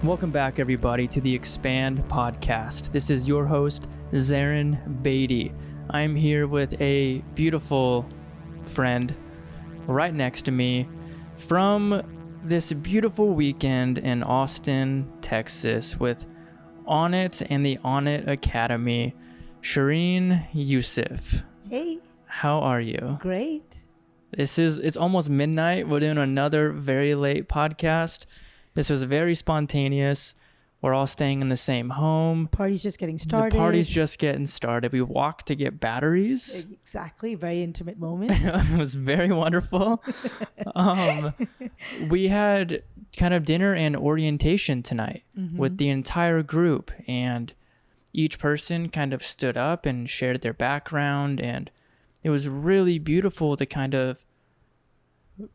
Welcome back, everybody, to the XPAND podcast. This is your host, Shereen Beatty. I'm here with a beautiful friend right next to me from this beautiful weekend in Austin, Texas, with Onnit and the Onnit Academy, Shereen Yusuff. Hey. How are you? Great. It's almost midnight. We're doing another very late podcast. This was very spontaneous. We're all staying in the same home. Party's just getting started. The party's just getting started. We walked to get batteries. Exactly. Very intimate moment. It was very wonderful. We had kind of dinner and orientation tonight with the entire group. And each person kind of stood up and shared their background. And it was really beautiful to kind of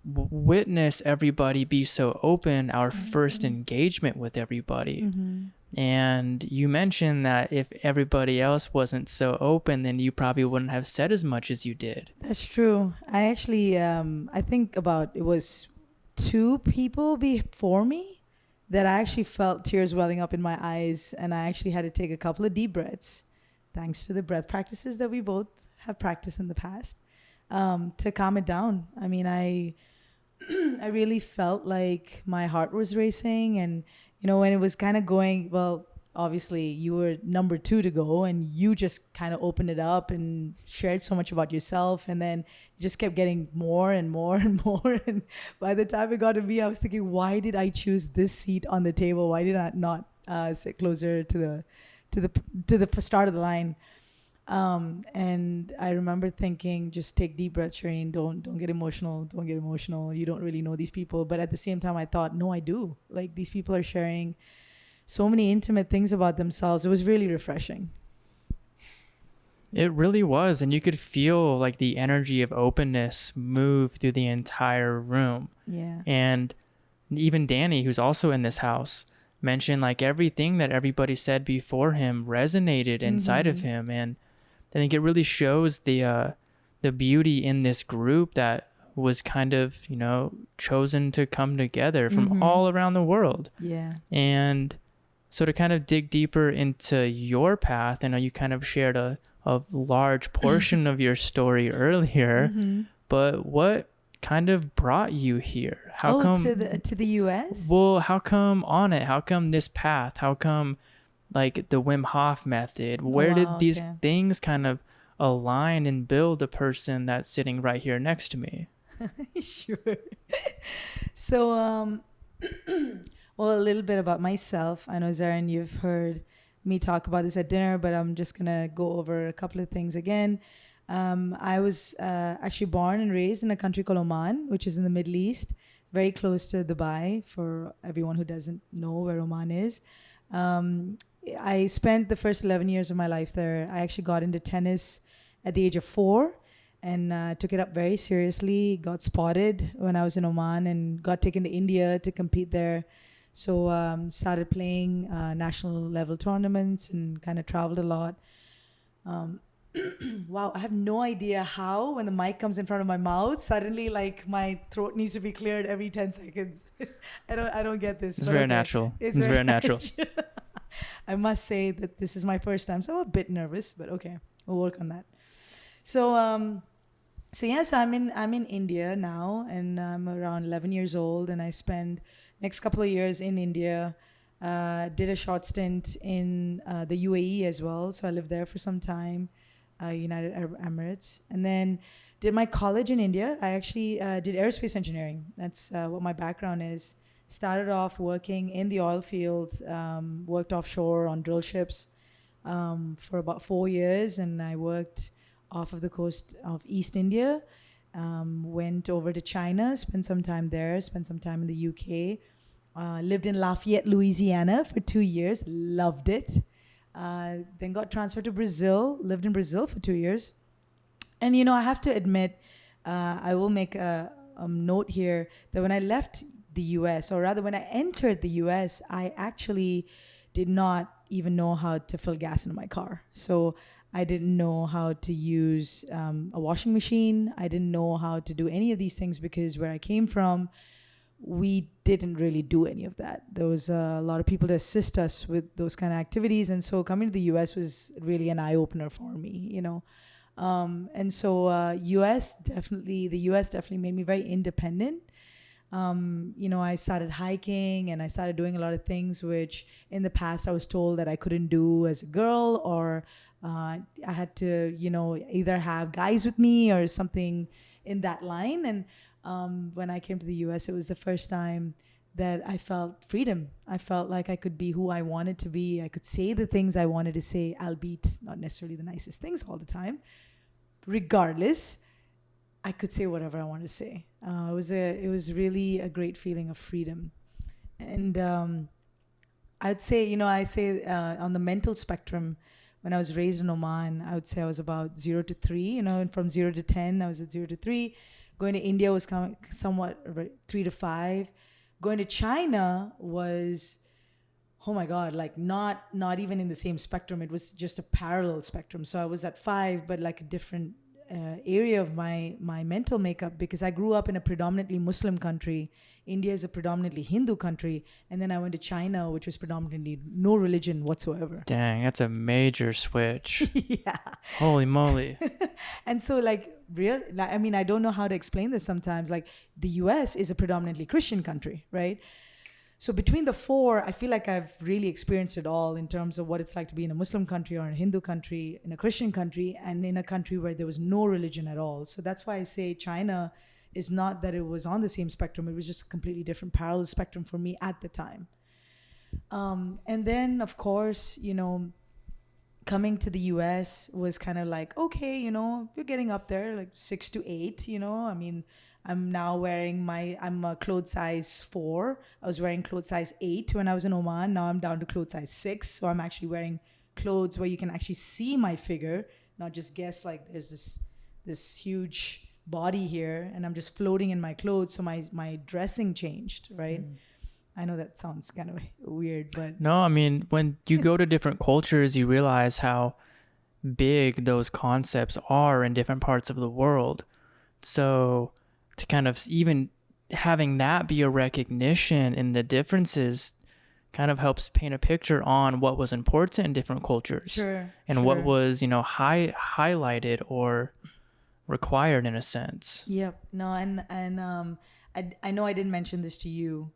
witness everybody be so open, our first engagement with everybody. And you mentioned that if everybody else wasn't so open, then you probably wouldn't have said as much as you did. That's true. I actually, I think about it was 2 people before me that I actually felt tears welling up in my eyes, and I actually had to take a couple of deep breaths, thanks to the breath practices that we both have practiced in the past, to calm it down. I mean, I really felt like my heart was racing, and you know, when it was kind of going, well, obviously you were number 2 to go, and you just kind of opened it up and shared so much about yourself, and then it just kept getting more and more and more. And by the time it got to me, I was thinking, why did I choose this seat on the table? Why did I not sit closer to the start of the line? And I remember thinking, just take deep breaths, Shereen. Don't get emotional. Don't get emotional. You don't really know these people. But at the same time, I thought, no, I do. Like, these people are sharing so many intimate things about themselves. It was really refreshing. It really was. And you could feel like the energy of openness move through the entire room. Yeah. And even Danny, who's also in this house, mentioned like everything that everybody said before him resonated inside of him. And I think it really shows the beauty in this group that was kind of, you know, chosen to come together from all around the world. Yeah. And so to kind of dig deeper into your path, I know you kind of shared a large portion of your story earlier, but what kind of brought you here? How come to the US? Well, how come Onnit? How come this path? How come like the Wim Hof method? Where did these things kind of align and build a person that's sitting right here next to me? Sure. So, well, a little bit about myself. I know, Shereen, you've heard me talk about this at dinner, but I'm just going to go over a couple of things again. I was actually born and raised in a country called Oman, which is in the Middle East, very close to Dubai, for everyone who doesn't know where Oman is. I spent the first 11 years of my life there. I actually got into tennis at the age of 4 and took it up very seriously. Got spotted when I was in Oman and got taken to India to compete there. So started playing national level tournaments and kind of traveled a lot. Wow, I have no idea how, when the mic comes in front of my mouth, suddenly like my throat needs to be cleared every 10 seconds. I don't get this. It's very natural. It's very natural. I must say that this is my first time, so I'm a bit nervous, but okay, we'll work on that. So yes, I'm in India now, and I'm around 11 years old, and I spend next couple of years in India. Did a short stint in the UAE as well, so I lived there for some time, United Arab Emirates, and then did my college in India. I actually did aerospace engineering. That's what my background is. Started off working in the oil fields, worked offshore on drill ships for about 4 years, and I worked off of the coast of East India, went over to China, spent some time there, spent some time in the UK, lived in Lafayette, Louisiana for 2 years, loved it. Then got transferred to Brazil, lived in Brazil for 2 years. And, you know, I have to admit, I will make a note here that when I left the US, or rather when I entered the US, I actually did not even know how to fill gas into my car. So I didn't know how to use a washing machine. I didn't know how to do any of these things because where I came from we didn't really do any of that. There was a lot of people to assist us with those kind of activities. And so coming to the US was really an eye opener for me, you know. And so the US definitely made me very independent. You know, I started hiking and I started doing a lot of things which in the past I was told that I couldn't do as a girl, or I had to, you know, either have guys with me or something in that line. And when I came to the US, it was the first time that I felt freedom. I felt like I could be who I wanted to be. I could say the things I wanted to say, albeit not necessarily the nicest things all the time. Regardless, I could say whatever I wanted to say. It was really a great feeling of freedom. And I'd say, you know, I say on the mental spectrum, when I was raised in Oman, I would say I was about 0 to 3, you know, and from 0 to 10, I was at 0 to 3. Going to India was somewhat 3 to 5. Going to China was, oh my God, like not even in the same spectrum. It was just a parallel spectrum. So I was at 5, but like a different area of my mental makeup, because I grew up in a predominantly Muslim country. India is a predominantly Hindu country. And then I went to China, which was predominantly no religion whatsoever. Dang, that's a major switch. Yeah. Holy moly. And so I mean, I don't know how to explain this sometimes. Like the US is a predominantly Christian country, right? So between the four, I feel like I've really experienced it all in terms of what it's like to be in a Muslim country or in a Hindu country, in a Christian country, and in a country where there was no religion at all. So that's why I say China is not that it was on the same spectrum. It was just a completely different parallel spectrum for me at the time. And then, of course, you know, coming to the US was kind of like, okay, you know, you're getting up there, like 6 to 8, you know. I mean, I'm now wearing I'm a clothes size 4. I was wearing clothes size 8 when I was in Oman. Now I'm down to clothes size 6. So I'm actually wearing clothes where you can actually see my figure, not just guess like there's this huge body here and I'm just floating in my clothes. So my dressing changed, right? I know that sounds kind of weird, but... No, I mean, when you go to different cultures, you realize how big those concepts are in different parts of the world. So to kind of even having that be a recognition in the differences kind of helps paint a picture on what was important in different cultures. And what was, you know, highlighted or required in a sense. Yep. No, and I know I didn't mention this to you,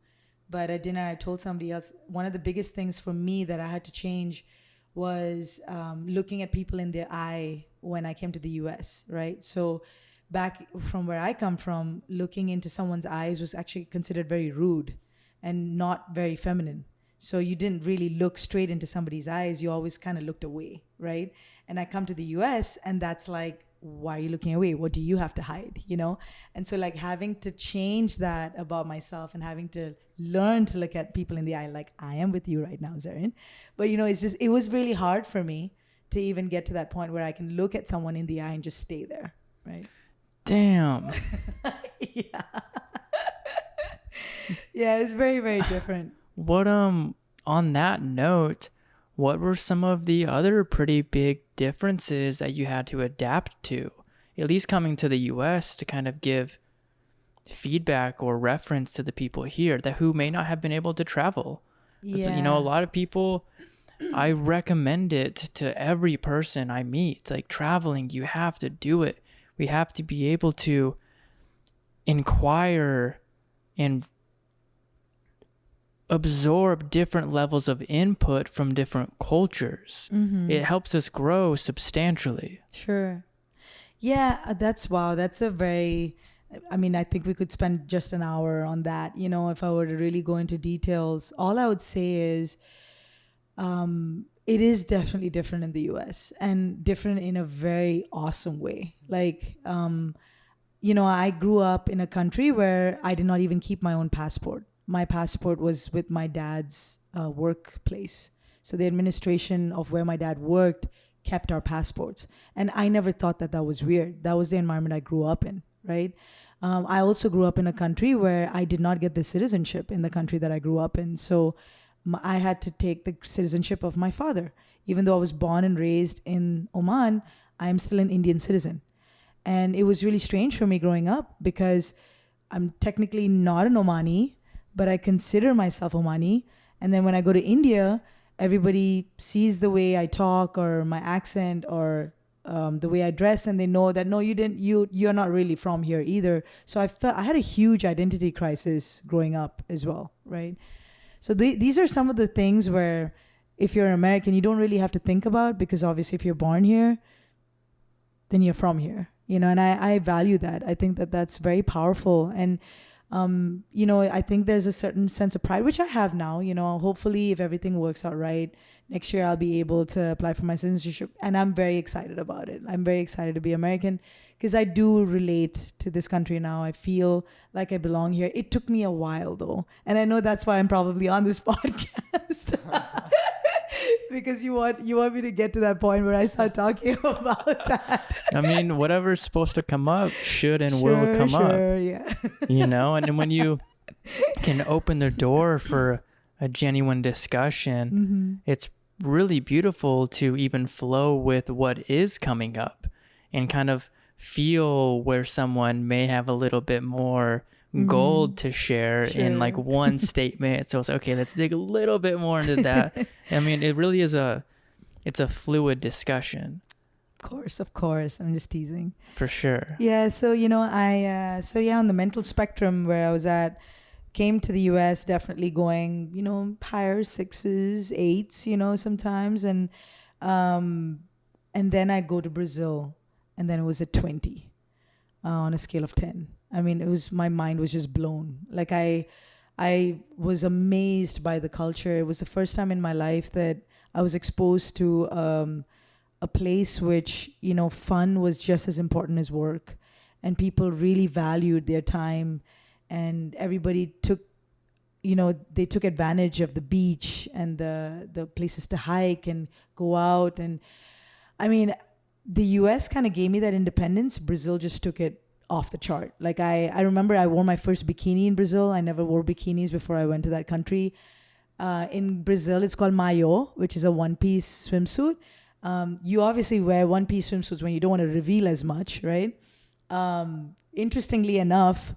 but at dinner I told somebody else, one of the biggest things for me that I had to change was looking at people in the eye when I came to the US, right? So back from where I come from, looking into someone's eyes was actually considered very rude and not very feminine. So you didn't really look straight into somebody's eyes. You always kind of looked away, right? And I come to the US and that's like, why are you looking away? What do you have to hide, you know? And so like having to change that about myself and having to learn to look at people in the eye like I am with you right now, Zarin. But, you know, it was really hard for me to even get to that point where I can look at someone in the eye and just stay there, right? Damn. Yeah. Yeah, it's very, very different. What, on that note, what were some of the other pretty big differences that you had to adapt to, at least coming to the US to kind of give feedback or reference to the people here that who may not have been able to travel? Yeah. So, you know, a lot of people, I recommend it to every person I meet. Like traveling, you have to do it. We have to be able to inquire and absorb different levels of input from different cultures. It helps us grow substantially. Sure. Yeah, that's a very, I mean, I think we could spend just an hour on that. You know, if I were to really go into details, all I would say is it is definitely different in the US and different in a very awesome way. Like, you know, I grew up in a country where I did not even keep my own passport. My passport was with my dad's workplace. So the administration of where my dad worked kept our passports. And I never thought that was weird. That was the environment I grew up in, right? I also grew up in a country where I did not get the citizenship in the country that I grew up in. So I had to take the citizenship of my father. Even though I was born and raised in Oman, I am still an Indian citizen. And it was really strange for me growing up because I'm technically not an Omani, but I consider myself Omani. And then when I go to India, everybody sees the way I talk or my accent or the way I dress, and they know that no, you're not really from here either. So I had a huge identity crisis growing up as well, right? So these are some of the things where if you're American, you don't really have to think about, because obviously if you're born here, then you're from here, you know, and I value that. I think that that's very powerful. And, you know, I think there's a certain sense of pride, which I have now, you know. Hopefully if everything works out right, next year I'll be able to apply for my citizenship, and I'm very excited about it. I'm very excited to be American because I do relate to this country now. I feel like I belong here. It took me a while though, and I know that's why I'm probably on this podcast. Because you want me to get to that point where I start talking about that. I mean, whatever's supposed to come up should and will come up. Yeah. You know, and then when you can open the door for a genuine discussion, it's really beautiful to even flow with what is coming up and kind of feel where someone may have a little bit more gold to share in like one statement. So it's okay, let's dig a little bit more into that. I mean, it really is it's a fluid discussion. Of course. I'm just teasing. For sure. Yeah. So, you know, on the mental spectrum where I was at, came to the US, definitely going, you know, higher 6s, 8s, you know, sometimes. And then I go to Brazil, and then it was a 20 on a scale of 10. I mean, my mind was just blown. Like I was amazed by the culture. It was the first time in my life that I was exposed to a place which, you know, fun was just as important as work, and people really valued their time, and everybody took advantage of the beach and the places to hike and go out. And I mean, the US kind of gave me that independence. Brazil just took it off the chart. Like I remember I wore my first bikini in Brazil. I never wore bikinis before I went to that country. In Brazil, it's called maillot, which is a one-piece swimsuit. You obviously wear one-piece swimsuits when you don't want to reveal as much, right? Interestingly enough,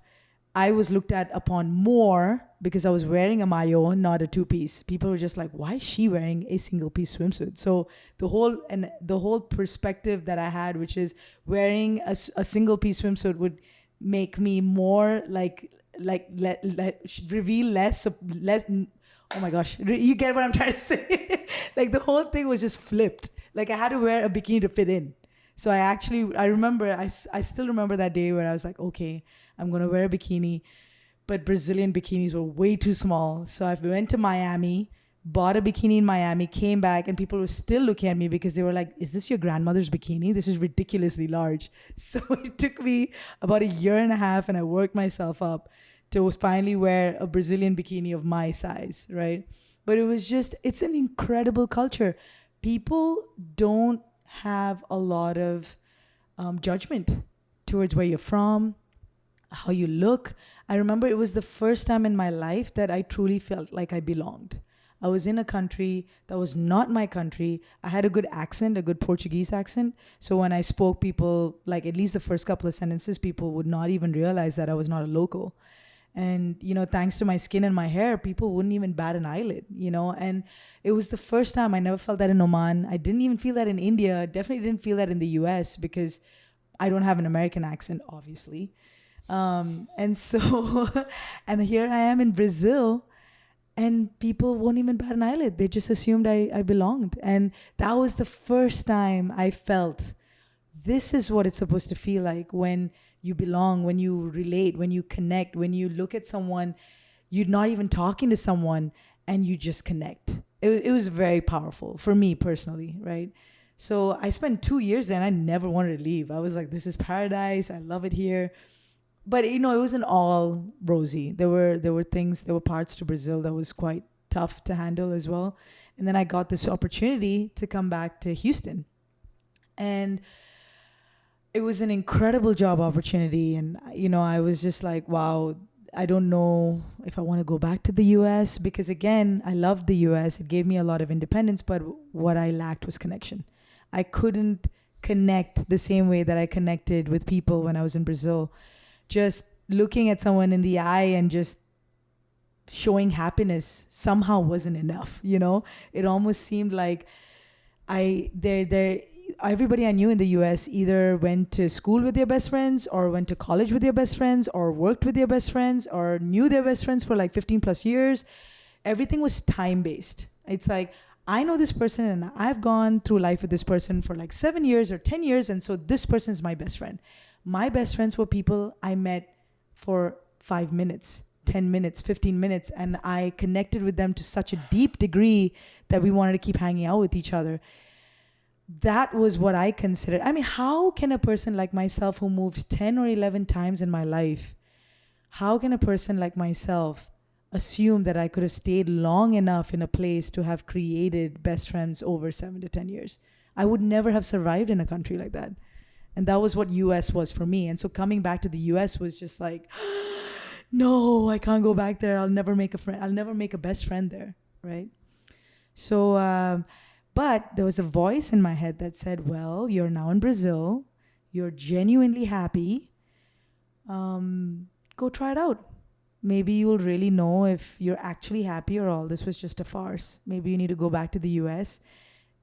I was looked at upon more because I was wearing a maillot, not a two-piece. People were just like, why is she wearing a single-piece swimsuit? So the whole perspective that I had, which is wearing a single-piece swimsuit would make me more reveal less. Oh my gosh, you get what I'm trying to say? Like the whole thing was just flipped. Like I had to wear a bikini to fit in. So I still remember that day where I was like, okay, I'm going to wear a bikini. But Brazilian bikinis were way too small. So I went to Miami, bought a bikini in Miami, came back, and people were still looking at me because they were like, is this your grandmother's bikini? This is ridiculously large. So it took me about 1.5 years, and I worked myself up to finally wear a Brazilian bikini of my size, right? But it's an incredible culture. People don't have a lot of judgment towards where you're from, how you look. I remember it was the first time in my life that I truly felt like I belonged. I was in a country that was not my country. I had a good accent, a good Portuguese accent. So when I spoke, people, like at least the first couple of sentences, people would not even realize that I was not a local. And, you know, thanks to my skin and my hair, people wouldn't even bat an eyelid, you know. And it was the first time. I never felt that in Oman. I didn't even feel that in India. Definitely didn't feel that in the US because I don't have an American accent, obviously. And so, and here I am in Brazil, and people won't even bat an eyelid. They just assumed I belonged. And that was the first time I felt this is what it's supposed to feel like when you belong, when you relate, when you connect, when you look at someone, you're not even talking to someone and you just connect. It was very powerful for me personally, right? So I spent 2 years there and I never wanted to leave. I was like, this is paradise. I love it here. But, you know, it wasn't all rosy. There were parts to Brazil that was quite tough to handle as well. And then I got this opportunity to come back to Houston. And it was an incredible job opportunity. And, you know, I was just like, wow, I don't know if I want to go back to the US because, again, I loved the US. It gave me a lot of independence, but what I lacked was connection. I couldn't connect the same way that I connected with people when I was in Brazil. Just looking at someone in the eye and just showing happiness somehow wasn't enough. It almost seemed like everybody I knew in the US either went to school with their best friends, or went to college with their best friends, or worked with their best friends, or knew their best friends for like 15 plus years. Everything was time based. It's like, I know this person and I've gone through life with this person for like 7 years or 10 years. And so this person is my best friend. My best friends were people I met for 5 minutes, 10 minutes, 15 minutes. And I connected with them to such a deep degree that we wanted to keep hanging out with each other. That was what I considered. I mean, how can a person like myself who moved 10 or 11 times in my life, how can a person like myself assume that I could have stayed long enough in a place to have created best friends over 7 to 10 years? I would never have survived in a country like that. And that was what US was for me. And so coming back to the US was just like, no, I can't go back there. I'll never make a friend. I'll never make a best friend there. Right. So, but there was a voice in my head that said, well, you're now in Brazil. You're genuinely happy. Go try it out. Maybe you'll really know if you're actually happy or all this was just a farce. Maybe you need to go back to the US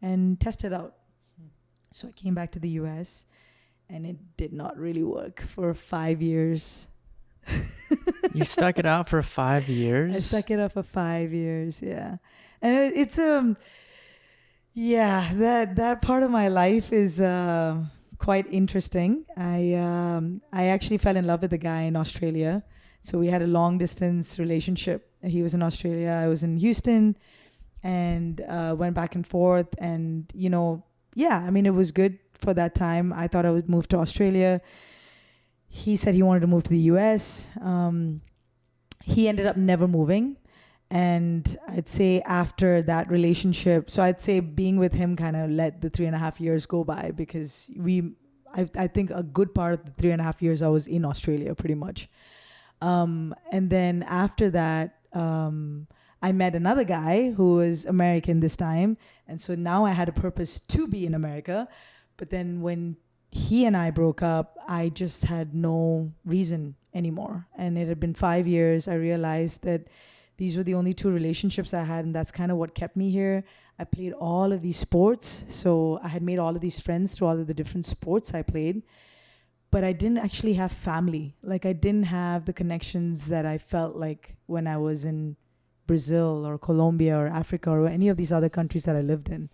and test it out. So I came back to the US and it did not really work for 5 years. You stuck it out for 5 years? I stuck it out for 5 years, yeah. And it's that part of my life is quite interesting. I actually fell in love with a guy in Australia. So we had a long distance relationship. He was in Australia, I was in Houston, and went back and forth. And, it was good for that time. I thought I would move to Australia. He said he wanted to move to the US. He ended up never moving. And I'd say after that relationship, so I'd say being with him kind of let the 3.5 years go by, because I think a good part of the 3.5 years I was in Australia pretty much. And then after that, I met another guy who was American this time. And so now I had a purpose to be in America. But then when he and I broke up, I just had no reason anymore. And it had been 5 years. I realized that these were the only 2 relationships I had. And that's kind of what kept me here. I played all of these sports. So I had made all of these friends through all of the different sports I played. But I didn't actually have family. Like, I didn't have the connections that I felt like when I was in Brazil or Colombia or Africa or any of these other countries that I lived in.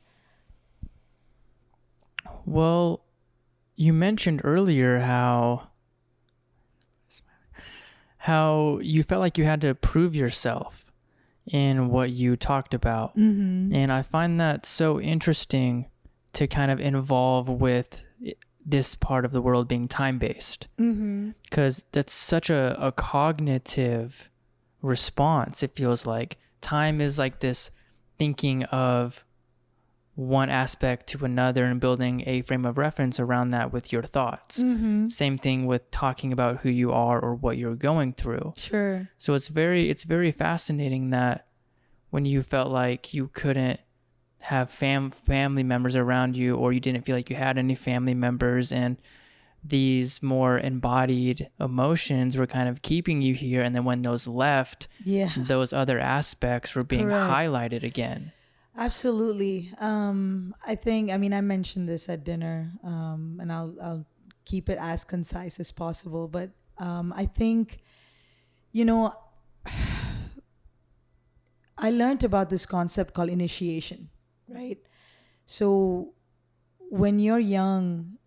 Well, you mentioned earlier how you felt like you had to prove yourself in what you talked about. Mm-hmm. And I find that so interesting to kind of involve with this part of the world being time-based, because that's such a cognitive response. It feels like time is like this thinking of one aspect to another and building a frame of reference around that with your thoughts. Same thing with talking about who you are or what you're going through. Sure. So it's very fascinating that when you felt like you couldn't have family members around you, or you didn't feel like you had any family members, and these more embodied emotions were kind of keeping you here, and then when those left, those other aspects were being highlighted again. Absolutely. I mentioned this at dinner, and I'll keep it as concise as possible, but I think, I learned about this concept called initiation. Right? So when you're young,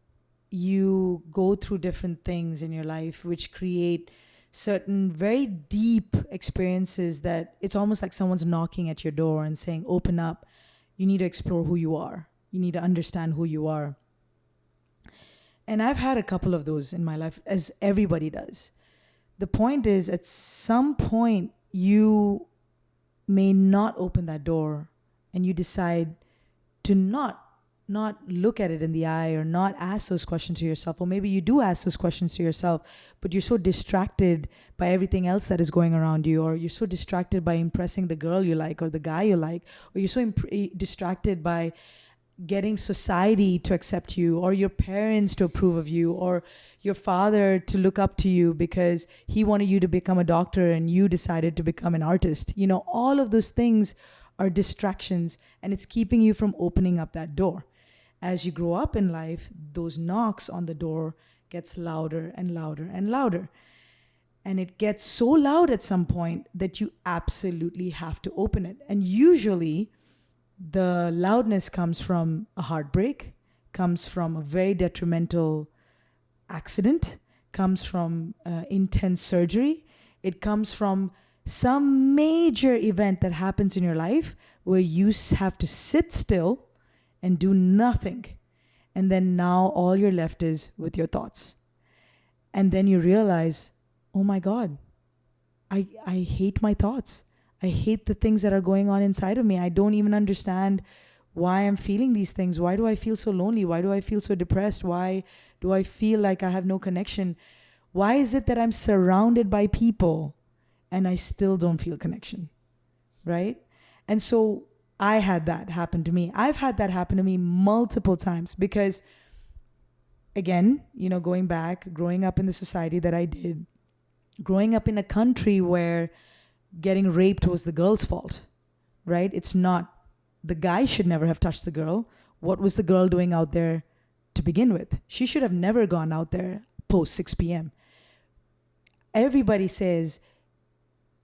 you go through different things in your life which create certain very deep experiences that it's almost like someone's knocking at your door and saying, open up. You need to explore who you are. You need to understand who you are. And I've had a couple of those in my life, as everybody does. The point is, at some point, you may not open that door, and you decide to not look at it in the eye, or not ask those questions to yourself. Or maybe you do ask those questions to yourself, but you're so distracted by everything else that is going around you, or you're so distracted by impressing the girl you like or the guy you like, or you're so distracted by getting society to accept you, or your parents to approve of you, or your father to look up to you because he wanted you to become a doctor and you decided to become an artist. You know, all of those things are distractions, and it's keeping you from opening up that door. As you grow up in life, those knocks on the door gets louder and louder and louder. And it gets so loud at some point that you absolutely have to open it. And usually the loudness comes from a heartbreak, comes from a very detrimental accident, comes from intense surgery. It comes from some major event that happens in your life where you have to sit still and do nothing. And then now all you're left is with your thoughts. And then you realize, oh my God, I hate my thoughts. I hate the things that are going on inside of me. I don't even understand why I'm feeling these things. Why do I feel so lonely? Why do I feel so depressed? Why do I feel like I have no connection? Why is it that I'm surrounded by people and I still don't feel connection? Right? And so I had that happen to me. I've had that happen to me multiple times because, again, you know, going back, growing up in the society that I did, growing up in a country where getting raped was the girl's fault, right? It's not. The guy should never have touched the girl. What was the girl doing out there to begin with? She should have never gone out there post 6 p.m. Everybody says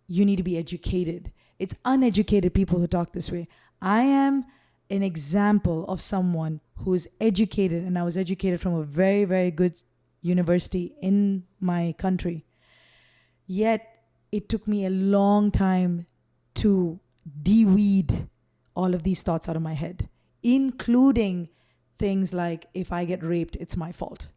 you need to be educated. It's uneducated people who talk this way. I am an example of someone who is educated, and I was educated from a very, very good university in my country. Yet it took me a long time to de-weed all of these thoughts out of my head, including things like, if I get raped, it's my fault,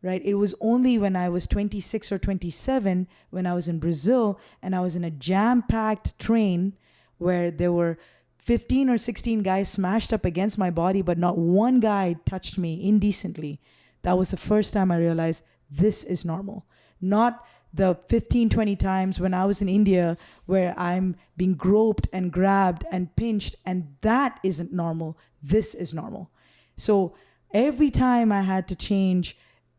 right? It was only when I was 26 or 27, when I was in Brazil and I was in a jam-packed train where there were 15 or 16 guys smashed up against my body, but not one guy touched me indecently. That was the first time I realized this is normal. Not the 15, 20 times when I was in India where I'm being groped and grabbed and pinched, and that isn't normal. This is normal. So every time I had to change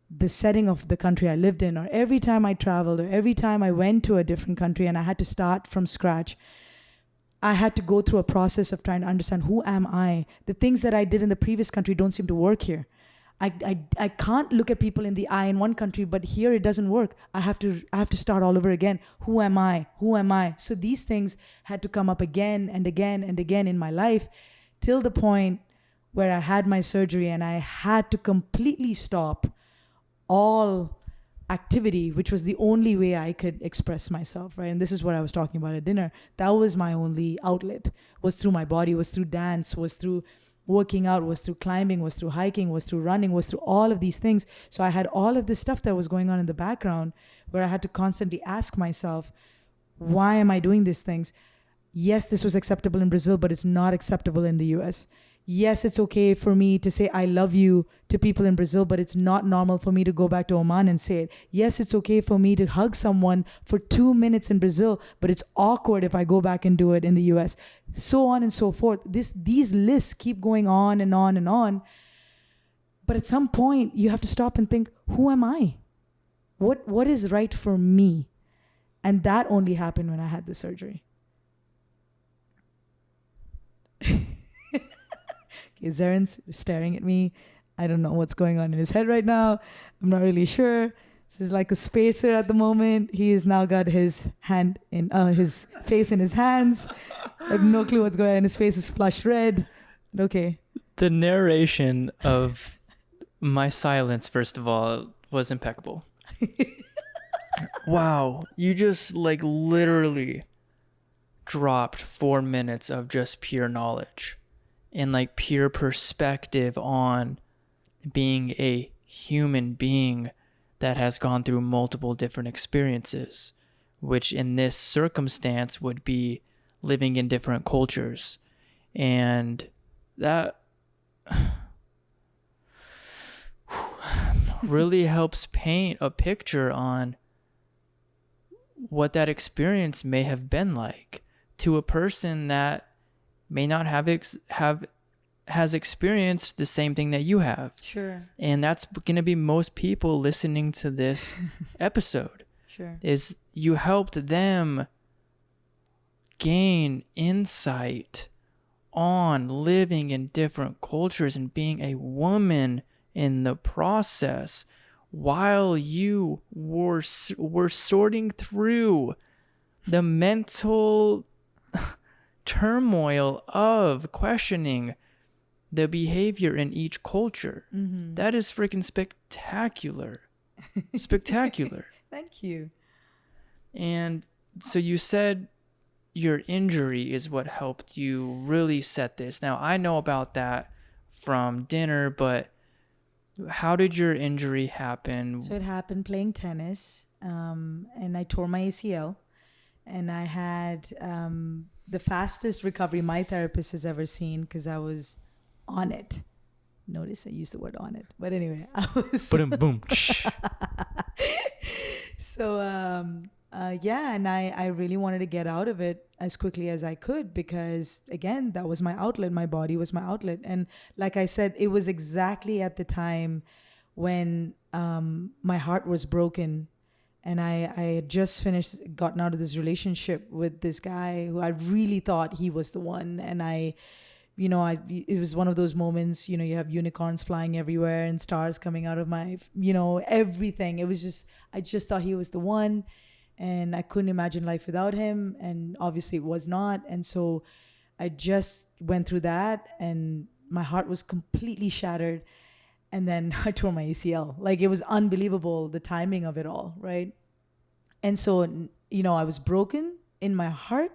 the setting of the country I lived in, or every time I traveled, or every time I went to a different country and I had to start from scratch, I had to go through a process of trying to understand, who am I? The things that I did in the previous country don't seem to work here. I can't look at people in the eye in one country, but here it doesn't work. I have to start all over again. Who am I? Who am I? So these things had to come up again and again and again in my life, till the point where I had my surgery and I had to completely stop all activity, which was the only way I could express myself, right? And this is what I was talking about at dinner. That was my only outlet, was through my body, was through dance, was through working out, was through climbing, was through hiking, was through running, was through all of these things. So I had all of this stuff that was going on in the background where I had to constantly ask myself, why am I doing these things? Yes, this was acceptable in Brazil, but it's not acceptable in the US. Yes, it's okay for me to say I love you to people in Brazil, but it's not normal for me to go back to Oman and say it. Yes, it's okay for me to hug someone for 2 minutes in Brazil, but it's awkward if I go back and do it in the US. So on and so forth. These lists keep going on and on and on. But at some point, you have to stop and think, who am I? What is right for me? And that only happened when I had the surgery. Zaren's staring at me. I don't know what's going on in his head right now. I'm not really sure. This is like a spacer at the moment. He has now got his face in his hands. I have no clue what's going on. His face is flush red. But okay. The narration of my silence, first of all, was impeccable. Wow. You just like literally dropped 4 minutes of just pure knowledge and like pure perspective on being a human being that has gone through multiple different experiences, which in this circumstance would be living in different cultures. And that really helps paint a picture on what that experience may have been like to a person that may not have has experienced the same thing that you have. Sure. And that's going to be most people listening to this episode. Sure. Is you helped them gain insight on living in different cultures and being a woman in the process while you were sorting through the mental turmoil of questioning the behavior in each culture. Mm-hmm. That is freaking spectacular. Spectacular. Thank you. And so you said your injury is what helped you really set this. Now, I know about that from dinner, but how did your injury happen? So it happened playing tennis, and I tore my ACL, and I had the fastest recovery my therapist has ever seen because I was on it. Notice I used the word on it. But anyway, I was... Boom. So, and I really wanted to get out of it as quickly as I could because, again, that was my outlet. My body was my outlet. And like I said, it was exactly at the time when my heart was broken and I had just gotten out of this relationship with this guy who I really thought he was the one. And it was one of those moments, you have unicorns flying everywhere and stars coming out of my, everything. It was just, I just thought he was the one. And I couldn't imagine life without him. And obviously it was not. And so I just went through that and my heart was completely shattered. And then I tore my ACL. Like, it was unbelievable, the timing of it all, right? And so, I was broken in my heart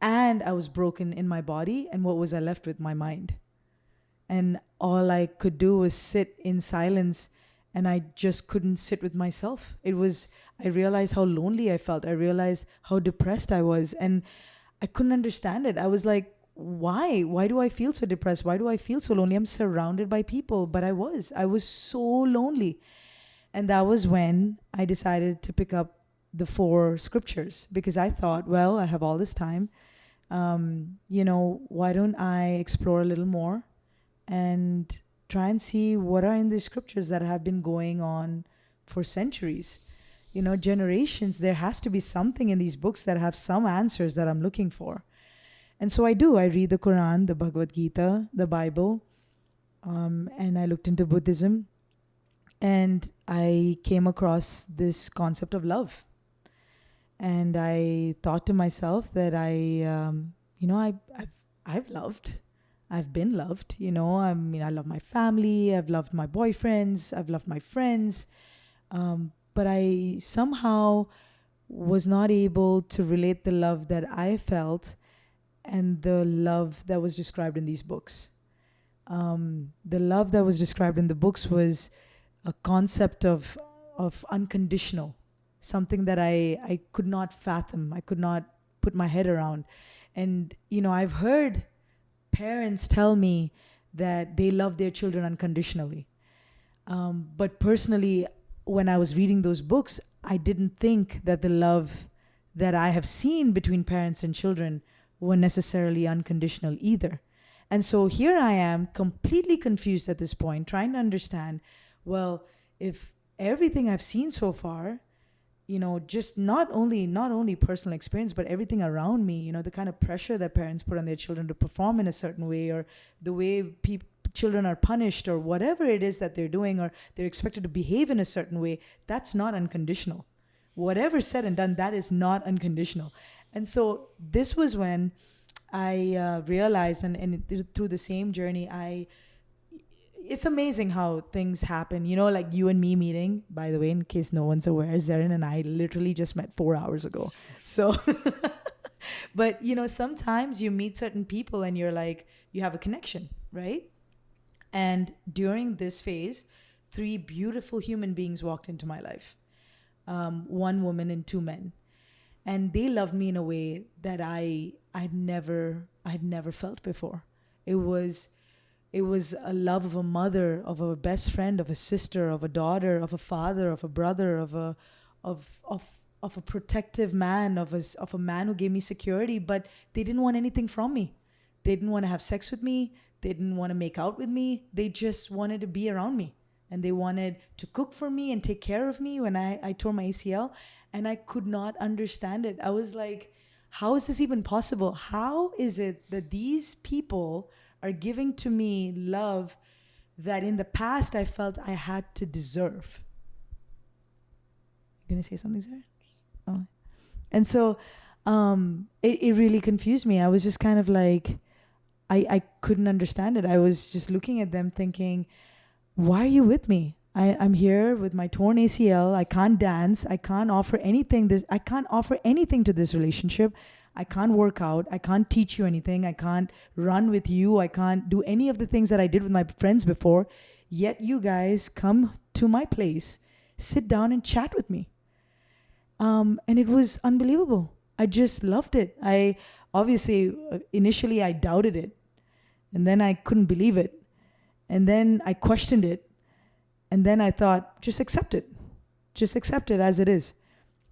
and I was broken in my body. And what was I left with? My mind. And all I could do was sit in silence and I just couldn't sit with myself. I realized how lonely I felt. I realized how depressed I was and I couldn't understand it. I was like, why? Why do I feel so depressed? Why do I feel so lonely? I'm surrounded by people, but I was so lonely. And that was when I decided to pick up the 4 scriptures because I thought, well, I have all this time. Why don't I explore a little more and try and see what are in the scriptures that have been going on for centuries, generations. There has to be something in these books that have some answers that I'm looking for. And so I do. I read the Quran, the Bhagavad Gita, the Bible, and I looked into Buddhism, and I came across this concept of love. And I thought to myself that I've loved. I've been loved, I love my family. I've loved my boyfriends. I've loved my friends. But I somehow was not able to relate the love that I felt and the love that was described in these books. The love that was described in the books was a concept of unconditional, something that I could not fathom. I could not put my head around. And, I've heard parents tell me that they love their children unconditionally. But personally, when I was reading those books, I didn't think that the love that I have seen between parents and children were necessarily unconditional either. And so here I am completely confused at this point, trying to understand, well, if everything I've seen so far, just not only personal experience, but everything around me, the kind of pressure that parents put on their children to perform in a certain way, or the way children are punished, or whatever it is that they're doing, or they're expected to behave in a certain way, that's not unconditional. Whatever's said and done, that is not unconditional. And so this was when I realized, and through the same journey, it's amazing how things happen, like you and me meeting. By the way, in case no one's aware, Zarin and I literally just met 4 hours ago. So, but sometimes you meet certain people and you're like, you have a connection, right? And during this phase, 3 beautiful human beings walked into my life. 1 woman and 2 men. And they loved me in a way that I'd never felt before. It was a love of a mother, of a best friend, of a sister, of a daughter, of a father, of a brother, of a protective man, of a man who gave me security. But they didn't want anything from me. They didn't want to have sex with me. They didn't want to make out with me. They just wanted to be around me. And they wanted to cook for me and take care of me when I tore my ACL. And I could not understand it. I was like, how is this even possible? How is it that these people are giving to me love that in the past I felt I had to deserve? You gonna say something, Sarah? Oh. And so it really confused me. I was just kind of like, I couldn't understand it. I was just looking at them thinking, why are you with me? I'm here with my torn ACL. I can't dance. I can't offer anything. I can't offer anything to this relationship. I can't work out. I can't teach you anything. I can't run with you. I can't do any of the things that I did with my friends before. Yet you guys come to my place, sit down and chat with me. And it was unbelievable. I just loved it. Initially I doubted it. And then I couldn't believe it. And then I questioned it. And then I thought, just accept it. Just accept it as it is.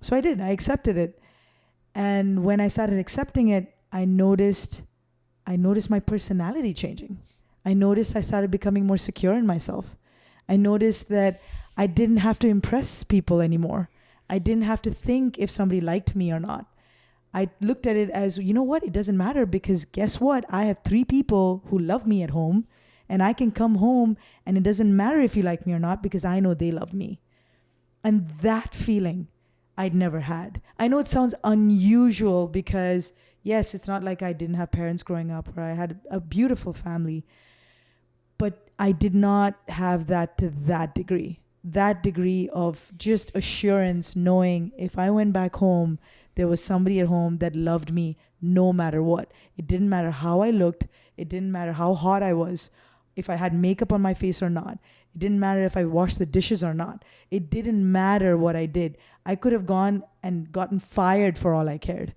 So I did. I accepted it. And when I started accepting it, I noticed my personality changing. I noticed I started becoming more secure in myself. I noticed that I didn't have to impress people anymore. I didn't have to think if somebody liked me or not. I looked at it as, you know what? It doesn't matter, because guess what? I have 3 people who love me at home. And I can come home and it doesn't matter if you like me or not, because I know they love me. And that feeling I'd never had. I know it sounds unusual because, yes, it's not like I didn't have parents growing up, or I had a beautiful family. But I did not have that to that degree. That degree of just assurance, knowing if I went back home, there was somebody at home that loved me no matter what. It didn't matter how I looked. It didn't matter how hot I was, if I had makeup on my face or not. It didn't matter if I washed the dishes or not. It didn't matter what I did. I could have gone and gotten fired for all I cared.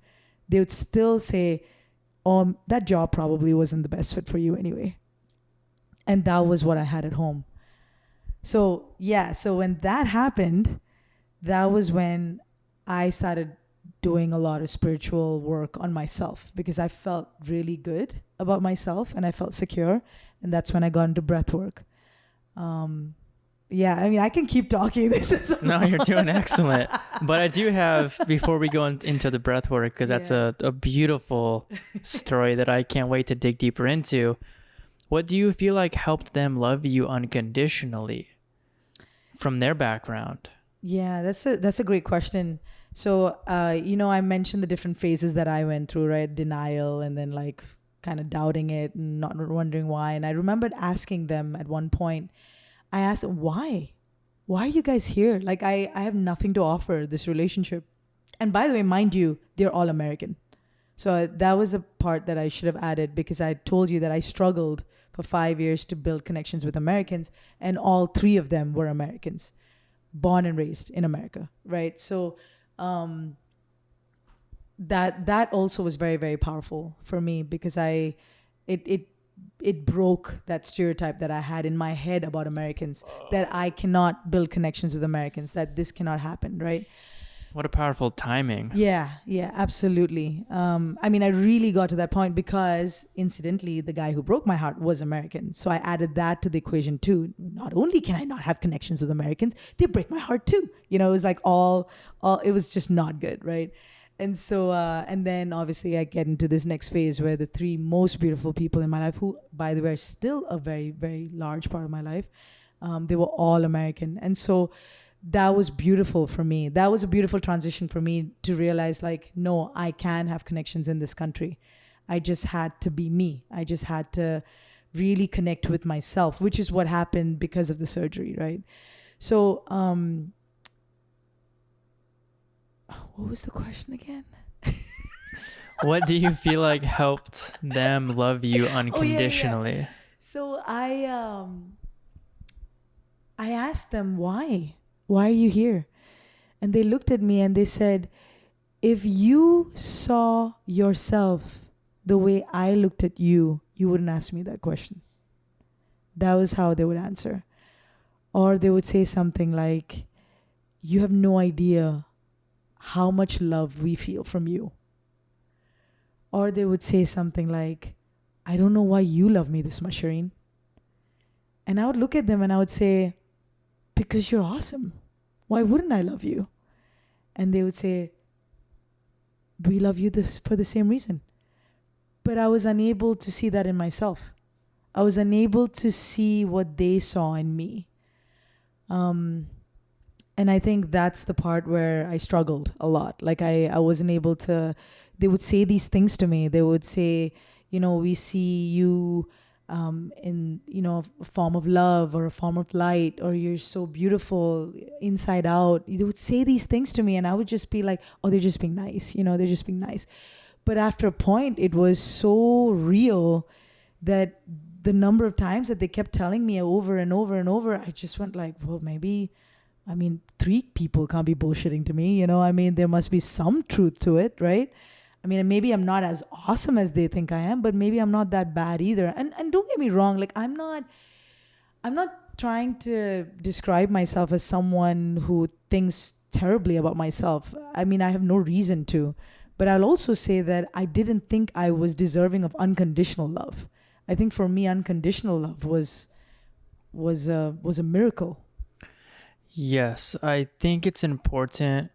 They would still say, that job probably wasn't the best fit for you anyway. And that was what I had at home. So when that happened, that was when I started doing a lot of spiritual work on myself, because I felt really good about myself and I felt secure. And that's when I got into breath work. I can keep talking. No, you're doing excellent. But I do have, before we go into the breath work, because that's a beautiful story that I can't wait to dig deeper into. What do you feel like helped them love you unconditionally from their background? Yeah, that's a great question. So, I mentioned the different phases that I went through, right? Denial, and then like kind of doubting it and not wondering why. And I remembered asking them at one point, I asked them, why? Why are you guys here? Like, I have nothing to offer this relationship. And by the way, mind you, they're all American. So that was a part that I should have added, because I told you that I struggled for 5 years to build connections with Americans, and all 3 of them were Americans, born and raised in America, right? So that also was very, very powerful for me, because it broke that stereotype that I had in my head about Americans, that I cannot build connections with Americans, that this cannot happen, right? What a powerful timing. Yeah, absolutely. I really got to that point because, incidentally, the guy who broke my heart was American. So I added that to the equation too. Not only can I not have connections with Americans, they break my heart too. It was like all it was just not good, right? And so, and then obviously I get into this next phase where the 3 most beautiful people in my life, who, by the way, are still a very, very large part of my life, they were all American. And so that was beautiful for me. That was a beautiful transition for me to realize, like, no, I can have connections in this country. I just had to be me. I just had to really connect with myself, which is what happened because of the surgery, right? So, what was the question again? What do you feel like helped them love you unconditionally? So I asked them, why? Why are you here? And they looked at me and they said, if you saw yourself the way I looked at you, you wouldn't ask me that question. That was how they would answer. Or they would say something like, you have no idea how much love we feel from you. Or they would say something like, I don't know why you love me this much, Shereen. And I would look at them and I would say, because you're awesome. Why wouldn't I love you? And they would say, we love you this for the same reason. But I was unable to see that in myself. I was unable to see what they saw in me. And I think that's the part where I struggled a lot. Like I wasn't able to, they would say these things to me. They would say, we see you in, a form of love or a form of light, or you're so beautiful inside out. They would say these things to me and I would just be like, oh, they're just being nice. They're just being nice. But after a point, it was so real that the number of times that they kept telling me over and over and over, I just went like, well, maybe, 3 people can't be bullshitting to me. There must be some truth to it, right? Maybe I'm not as awesome as they think I am, but maybe I'm not that bad either. And don't get me wrong, like I'm not trying to describe myself as someone who thinks terribly about myself. I have no reason to. But I'll also say that I didn't think I was deserving of unconditional love. I think for me, unconditional love was a miracle. Yes, I think it's important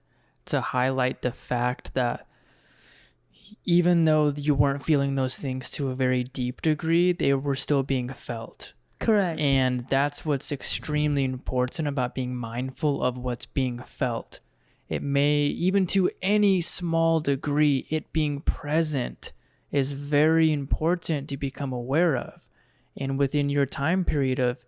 to highlight the fact that even though you weren't feeling those things to a very deep degree, they were still being felt. Correct. And that's what's extremely important about being mindful of what's being felt. It may, even to any small degree, it being present is very important to become aware of. And within your time period of,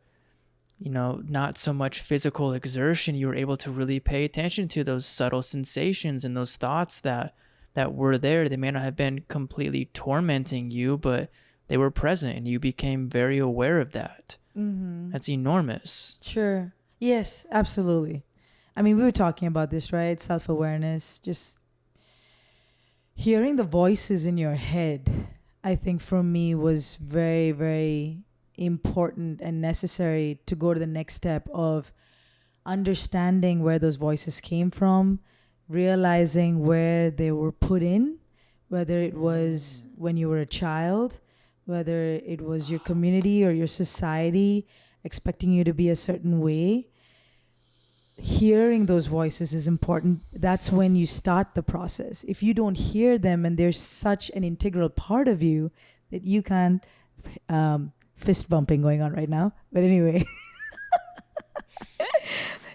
not so much physical exertion, you were able to really pay attention to those subtle sensations and those thoughts that were there. They may not have been completely tormenting you, but they were present and you became very aware of that. Mm-hmm. That's enormous. Sure. Yes, absolutely. We were talking about this, right? Self-awareness, just hearing the voices in your head, I think for me was very, very important and necessary to go to the next step of understanding where those voices came from, realizing where they were put in, whether it was when you were a child, whether it was your community or your society expecting you to be a certain way. Hearing those voices is important. That's when you start the process. If you don't hear them and they're such an integral part of you that you can't, fist bumping going on right now. But anyway,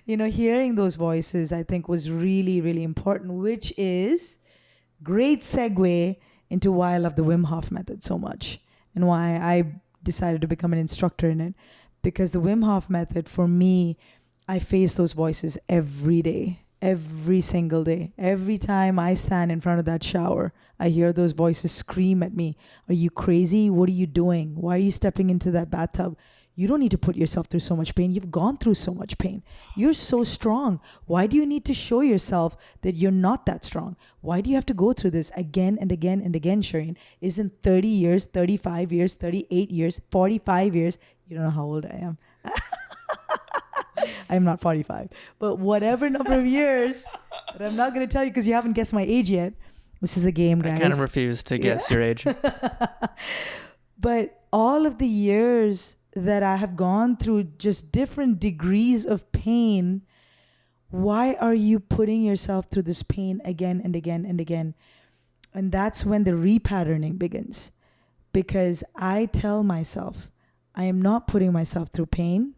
hearing those voices, I think was really, really important, which is great segue into why I love the Wim Hof Method so much and why I decided to become an instructor in it. Because the Wim Hof Method, for me, I face those voices every day, every single day. Every time I stand in front of that shower, I hear those voices scream at me. Are you crazy? What are you doing? Why are you stepping into that bathtub? You don't need to put yourself through so much pain. You've gone through so much pain. You're so strong. Why do you need to show yourself that you're not that strong? Why do you have to go through this again and again and again, Shereen? Isn't 30 years, 35 years, 38 years, 45 years? You don't know how old I am. I'm not 45, but whatever number of years that I'm not going to tell you because you haven't guessed my age yet. This is a game, guys. I kind of refuse to guess your age. But all of the years that I have gone through just different degrees of pain, why are you putting yourself through this pain again and again and again? And that's when the repatterning begins. Because I tell myself, I am not putting myself through pain.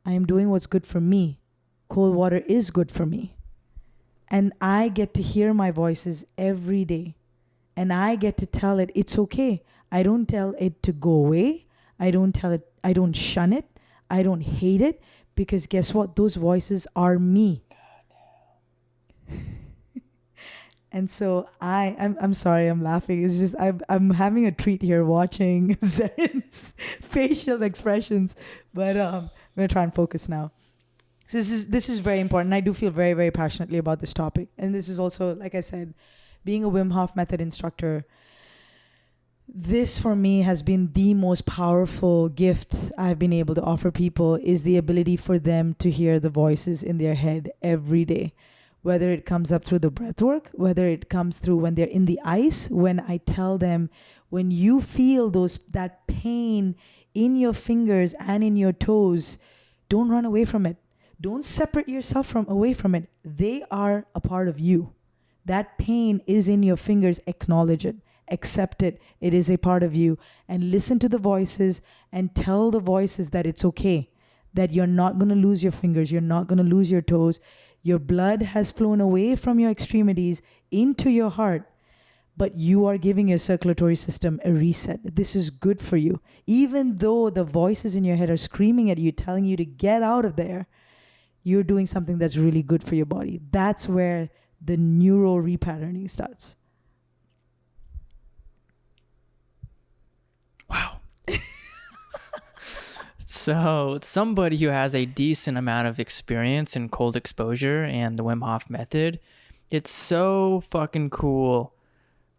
I am doing what's good for me. Cold water is good for me. And I get to hear my voices every day. And I get to tell it, it's okay. I don't tell it to go away. I don't shun it. I don't hate it. Because guess what? Those voices are me. And so I'm sorry, I'm laughing. It's just I'm having a treat here watching Zaren's facial expressions. But I'm gonna try and focus now. So this is very important. I do feel very, very passionately about this topic. And this is also, like I said, being a Wim Hof Method instructor, this for me has been the most powerful gift I've been able to offer people, is the ability for them to hear the voices in their head every day. Whether it comes up through the breath work, whether it comes through when they're in the ice, when I tell them, When you feel that pain in your fingers and in your toes, don't run away from it. Don't separate yourself away from it. They are a part of you. That pain is in your fingers. Acknowledge it. Accept it. It is a part of you. And listen to the voices and tell the voices that it's okay, that you're not going to lose your fingers. You're not going to lose your toes. Your blood has flown away from your extremities into your heart, but you are giving your circulatory system a reset. This is good for you. Even though the voices in your head are screaming at you, telling you to get out of there, you're doing something that's really good for your body. That's where the neural repatterning starts. Wow. So somebody who has a decent amount of experience in cold exposure and the Wim Hof method, it's so fucking cool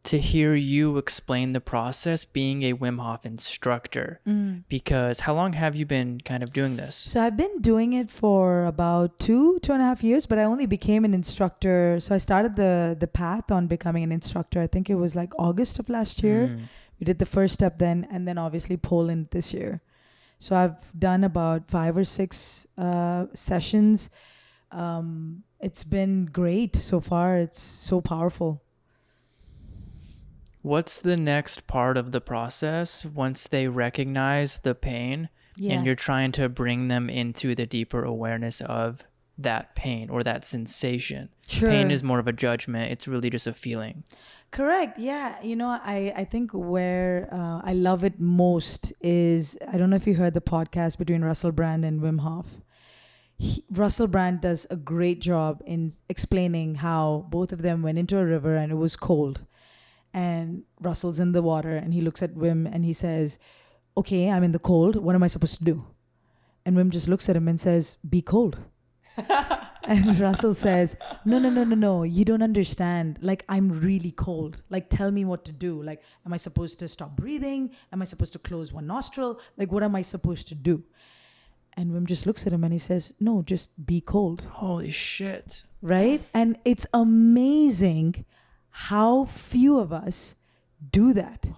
to hear you explain the process being a Wim Hof instructor. Because how long have you been kind of doing this? So I've been doing it for about 2.5 years, but I only became an instructor. So I started the path on becoming an instructor. I think it was like August of last year. We did the first step then, and then obviously Poland this year. So I've done about 5 or 6 sessions. It's been great so far. It's so powerful. What's the next part of the process once they recognize the pain and you're trying to bring them into the deeper awareness of that pain or that sensation? Sure. Pain is more of a judgment. It's really just a feeling. Correct. Yeah. You know, I think where I love it most is, I don't know if you heard the podcast between Russell Brand and Wim Hof. Russell Brand does a great job in explaining how both of them went into a river and it was cold. And Russell's in the water and he looks at Wim and he says, okay, I'm in the cold. What am I supposed to do? And Wim just looks at him and says, be cold. And Russell says, no, you don't understand. Like, I'm really cold. Like, tell me what to do. Like, am I supposed to stop breathing? Am I supposed to close one nostril? Like, what am I supposed to do? And Wim just looks at him and he says, no, just be cold. Holy shit. Right? And it's amazing how few of us do that.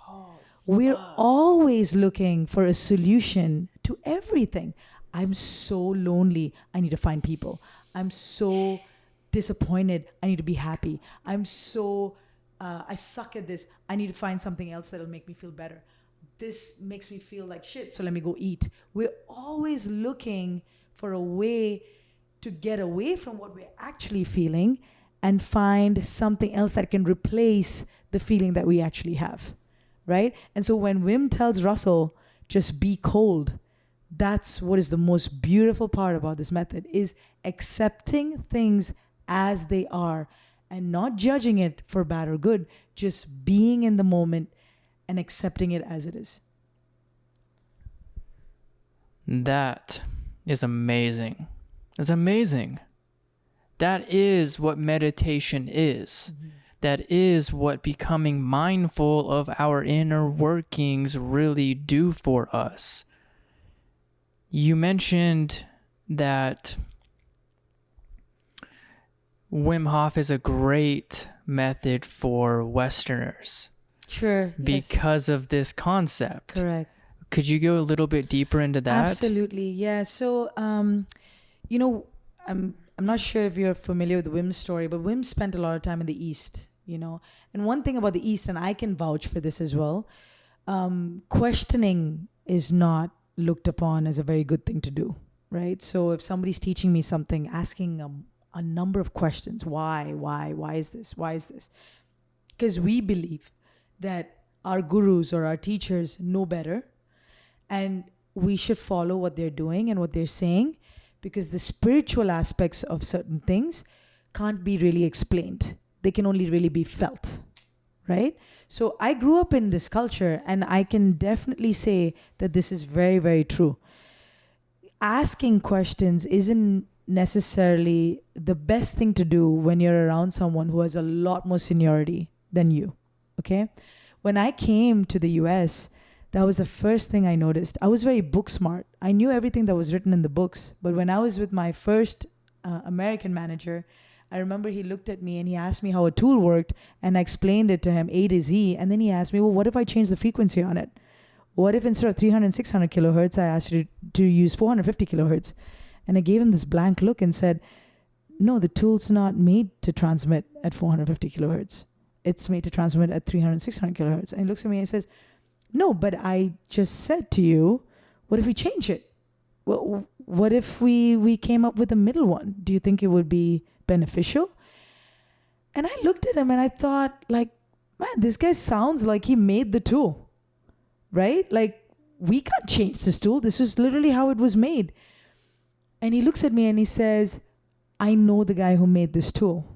We're always looking for a solution to everything. I'm so lonely. I need to find people. I'm so disappointed. I need to be happy. I suck at this. I need to find something else that'll make me feel better. This makes me feel like shit, so let me go eat. We're always looking for a way to get away from what we're actually feeling and find something else that can replace the feeling that we actually have, right? And so when Wim tells Russell, just be cold, that's what is the most beautiful part about this method, is accepting things as they are and not judging it for bad or good, just being in the moment and accepting it as it is. That is amazing. It's amazing. That is what meditation is. Mm-hmm. That is what becoming mindful of our inner workings really do for us. You mentioned that Wim Hof is a great method for Westerners. Sure. Because of this concept. Correct. Could you go a little bit deeper into that? Absolutely. Yeah. So, you know, I'm not sure if you're familiar with Wim's story, but Wim spent a lot of time in the East, you know. And one thing about the East, and I can vouch for this as well, questioning is not looked upon as a very good thing to do, right? So if somebody's teaching me something, asking a number of questions, why is this? Why is this? Because we believe that our gurus or our teachers know better, and we should follow what they're doing and what they're saying, because the spiritual aspects of certain things can't be really explained. They can only really be felt, right? So I grew up in this culture, and I can definitely say that this is very, very true. Asking questions isn't necessarily the best thing to do when you're around someone who has a lot more seniority than you, okay? When I came to the US, that was the first thing I noticed. I was very book smart. I knew everything that was written in the books. But when I was with my first American manager, I remember he looked at me and he asked me how a tool worked, and I explained it to him A to Z. And then he asked me, well, what if I change the frequency on it? What if instead of 300, 600 kilohertz, I asked you to use 450 kilohertz? And I gave him this blank look and said, no, the tool's not made to transmit at 450 kilohertz. It's made to transmit at 300, 600 kilohertz. And he looks at me and says, no, but I just said to you, what if we change it? Well, what if we came up with a middle one? Do you think it would be beneficial? And I looked at him and I thought, like, man, this guy sounds like he made the tool, right? Like, we can't change this tool. This is literally how it was made. And he looks at me and he says, I know the guy who made this tool.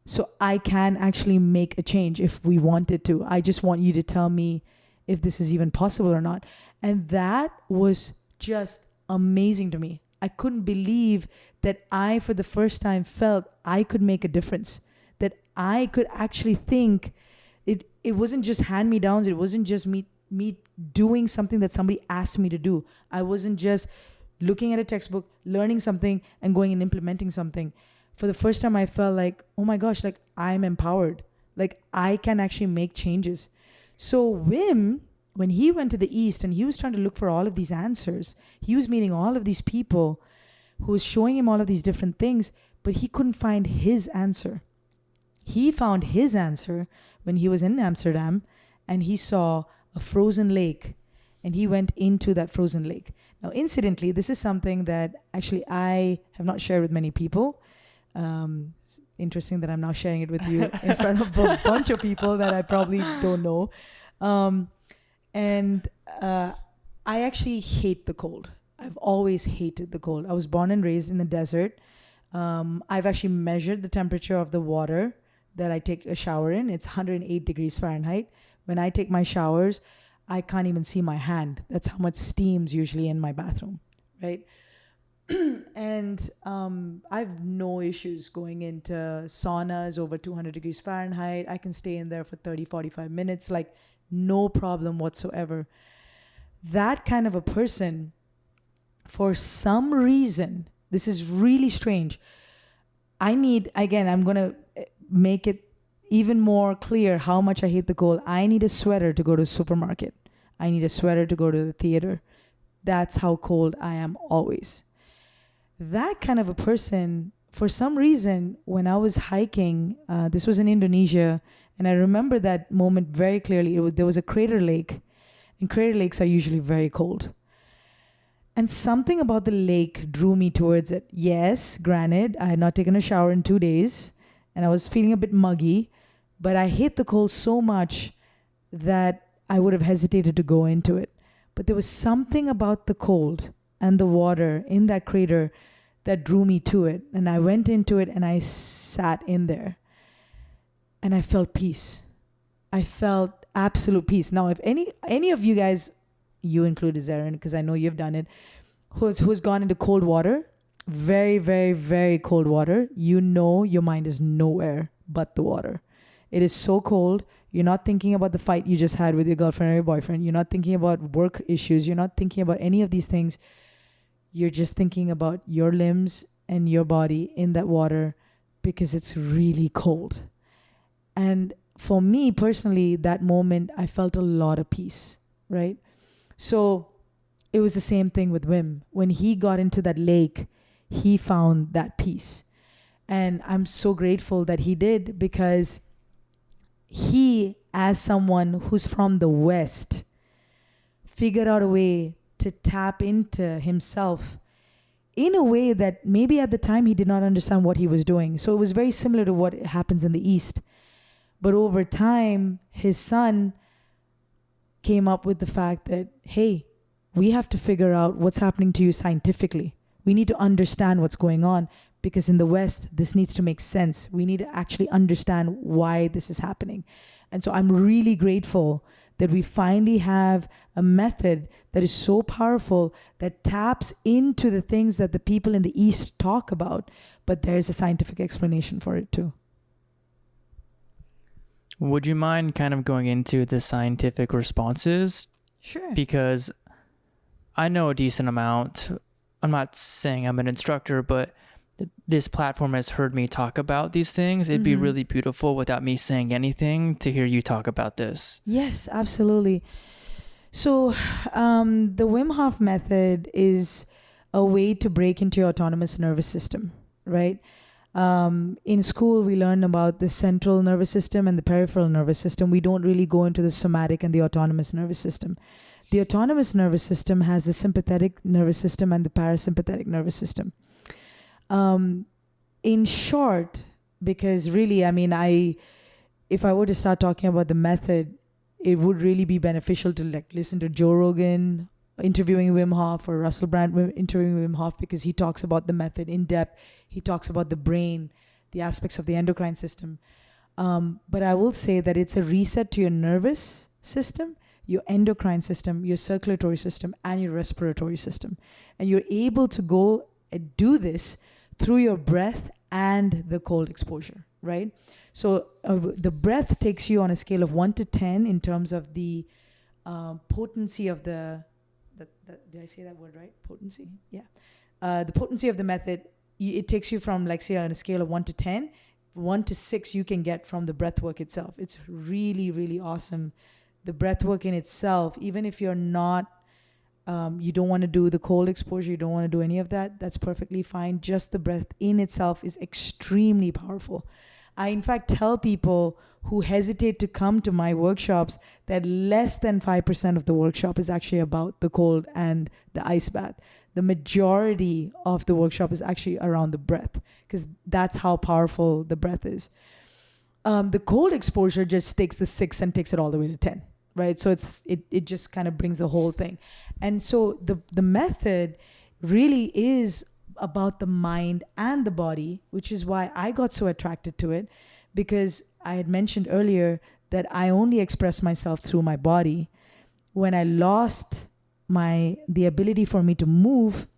So I can actually make a change if we wanted to. I just want you to tell me if this is even possible or not. And that was just amazing to me. I couldn't believe that I, for the first time, felt I could make a difference. That I could actually think it wasn't just hand-me-downs. It wasn't just me doing something that somebody asked me to do. I wasn't just looking at a textbook, learning something, and going and implementing something. For the first time, I felt like, oh my gosh, like I'm empowered. Like I can actually make changes. So Wim, when he went to the East and he was trying to look for all of these answers, he was meeting all of these people who was showing him all of these different things, but he couldn't find his answer. He found his answer when he was in Amsterdam and he saw a frozen lake and he went into that frozen lake. Now, incidentally, this is something that actually I have not shared with many people. Interesting that I'm now sharing it with you in front of a bunch of people that I probably don't know. I actually hate the cold. I've always hated the cold. I was born and raised in the desert. I've actually measured the temperature of the water that I take a shower in. It's 108 degrees Fahrenheit. When I take my showers, I can't even see my hand. That's how much steam's usually in my bathroom, right? And I have no issues going into saunas over 200 degrees Fahrenheit. I can stay in there for 30, 45 minutes, like no problem whatsoever. That kind of a person, for some reason, this is really strange. I'm going to make it even more clear how much I hate the cold. I need a sweater to go to the supermarket. I need a sweater to go to the theater. That's how cold I am always. That kind of a person, for some reason, when I was hiking, this was in Indonesia, and I remember that moment very clearly. There was a crater lake, and crater lakes are usually very cold. And something about the lake drew me towards it. Yes, granted, I had not taken a shower in 2 days, and I was feeling a bit muggy, but I hate the cold so much that I would have hesitated to go into it. But there was something about the cold and the water in that crater that drew me to it. And I went into it and I sat in there. And I felt peace. I felt absolute peace. Now, if any of you guys, you included Zarin, because I know you've done it, who's gone into cold water, very, very, very cold water, you know your mind is nowhere but the water. It is so cold. You're not thinking about the fight you just had with your girlfriend or your boyfriend. You're not thinking about work issues. You're not thinking about any of these things. You're just thinking about your limbs and your body in that water because it's really cold. And for me personally, that moment, I felt a lot of peace, right? So it was the same thing with Wim. When he got into that lake, he found that peace. And I'm so grateful that he did, because he, as someone who's from the West, figured out a way to tap into himself in a way that maybe at the time he did not understand what he was doing. So it was very similar to what happens in the East. But over time, his son came up with the fact that, hey, we have to figure out what's happening to you scientifically. We need to understand what's going on, because in the West, this needs to make sense. We need to actually understand why this is happening. And so I'm really grateful that we finally have a method that is so powerful that taps into the things that the people in the East talk about, but there's a scientific explanation for it too. Would you mind kind of going into the scientific responses? Sure. Because I know a decent amount. I'm not saying I'm an instructor, but this platform has heard me talk about these things, it'd be really beautiful without me saying anything to hear you talk about this. Yes, absolutely. So the Wim Hof method is a way to break into your autonomous nervous system, right? In school, we learn about the central nervous system and the peripheral nervous system. We don't really go into the somatic and the autonomous nervous system. The autonomous nervous system has the sympathetic nervous system and the parasympathetic nervous system. In short, because really, I mean, if I were to start talking about the method, it would really be beneficial to like listen to Joe Rogan interviewing Wim Hof or Russell Brand interviewing Wim Hof, because he talks about the method in depth. He talks about the brain, the aspects of the endocrine system. But I will say that it's a reset to your nervous system, your endocrine system, your circulatory system, and your respiratory system. And you're able to go and do this through your breath and the cold exposure, right? So the breath takes you on a scale of 1 to 10 in terms of the potency of the did I say that word right? Potency? Yeah. The potency of the method, it takes you from, like, say, on a scale of 1 to 10, 1 to 6 you can get from the breath work itself. It's really, really awesome. The breath work in itself, even if you're not, you don't want to do the cold exposure, you don't want to do any of that, that's perfectly fine. Just the breath in itself is extremely powerful. I, in fact, tell people who hesitate to come to my workshops that less than 5% of the workshop is actually about the cold and the ice bath. The majority of the workshop is actually around the breath, because that's how powerful the breath is. The cold exposure just takes the 6 and takes it all the way to 10, right? So it just kind of brings the whole thing. And so the method really is about the mind and the body, which is why I got so attracted to it, because I had mentioned earlier that I only express myself through my body. When I lost the ability for me to move,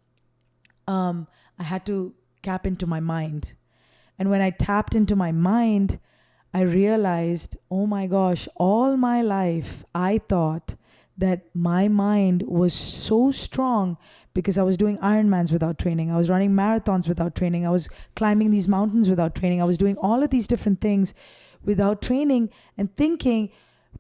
I had to tap into my mind. And when I tapped into my mind, I realized, oh my gosh, all my life I thought that my mind was so strong because I was doing Ironmans without training. I was running marathons without training. I was climbing these mountains without training. I was doing all of these different things without training, and thinking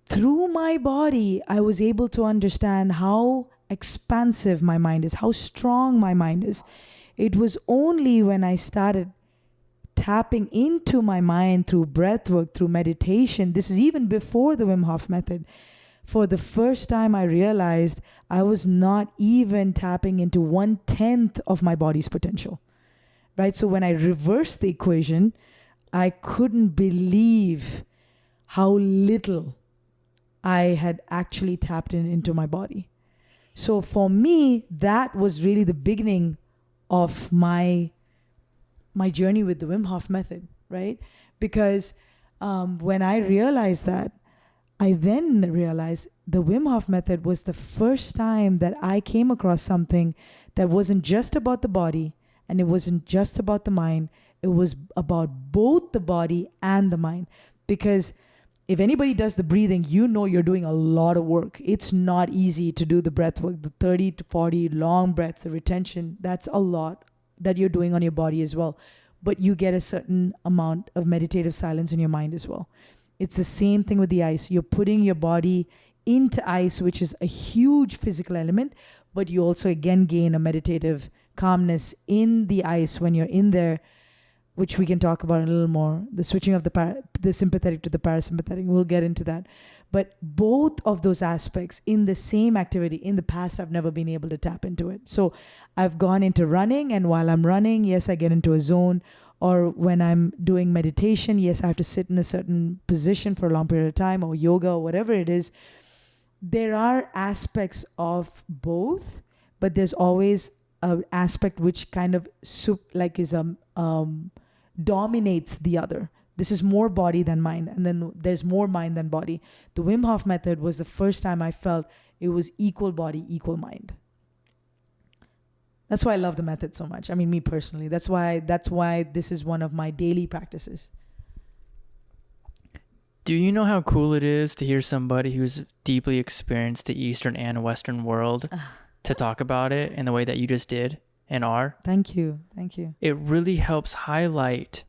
through my body, I was able to understand how expansive my mind is, how strong my mind is. It was only when I started tapping into my mind through breath work, through meditation, this is even before the Wim Hof method, for the first time I realized I was not even tapping into 1/10 of my body's potential, right? So when I reversed the equation, I couldn't believe how little I had actually tapped into my body. So for me, that was really the beginning of my journey with the Wim Hof method, right? Because when I realized that, I then realized the Wim Hof method was the first time that I came across something that wasn't just about the body and it wasn't just about the mind. It was about both the body and the mind. Because if anybody does the breathing, you know you're doing a lot of work. It's not easy to do the breath work, the 30 to 40 long breaths, the retention. That's a lot that you're doing on your body as well. But you get a certain amount of meditative silence in your mind as well. It's the same thing with the ice. You're putting your body into ice, which is a huge physical element, but you also again gain a meditative calmness in the ice when you're in there, which we can talk about a little more. The switching of the sympathetic to the parasympathetic, we'll get into that. But both of those aspects in the same activity, in the past, I've never been able to tap into it. So I've gone into running, and while I'm running, yes, I get into a zone. Or when I'm doing meditation, yes, I have to sit in a certain position for a long period of time, or yoga, or whatever it is. There are aspects of both, but there's always an aspect which kind of dominates the other. This is more body than mind, and then there's more mind than body. The Wim Hof method was the first time I felt it was equal body, equal mind. That's why I love the method so much. I mean, me personally, that's why this is one of my daily practices. Do you know how cool it is to hear somebody who's deeply experienced the Eastern and Western world to talk about it in the way that you just did? and are. Thank you. Thank you. It really helps highlight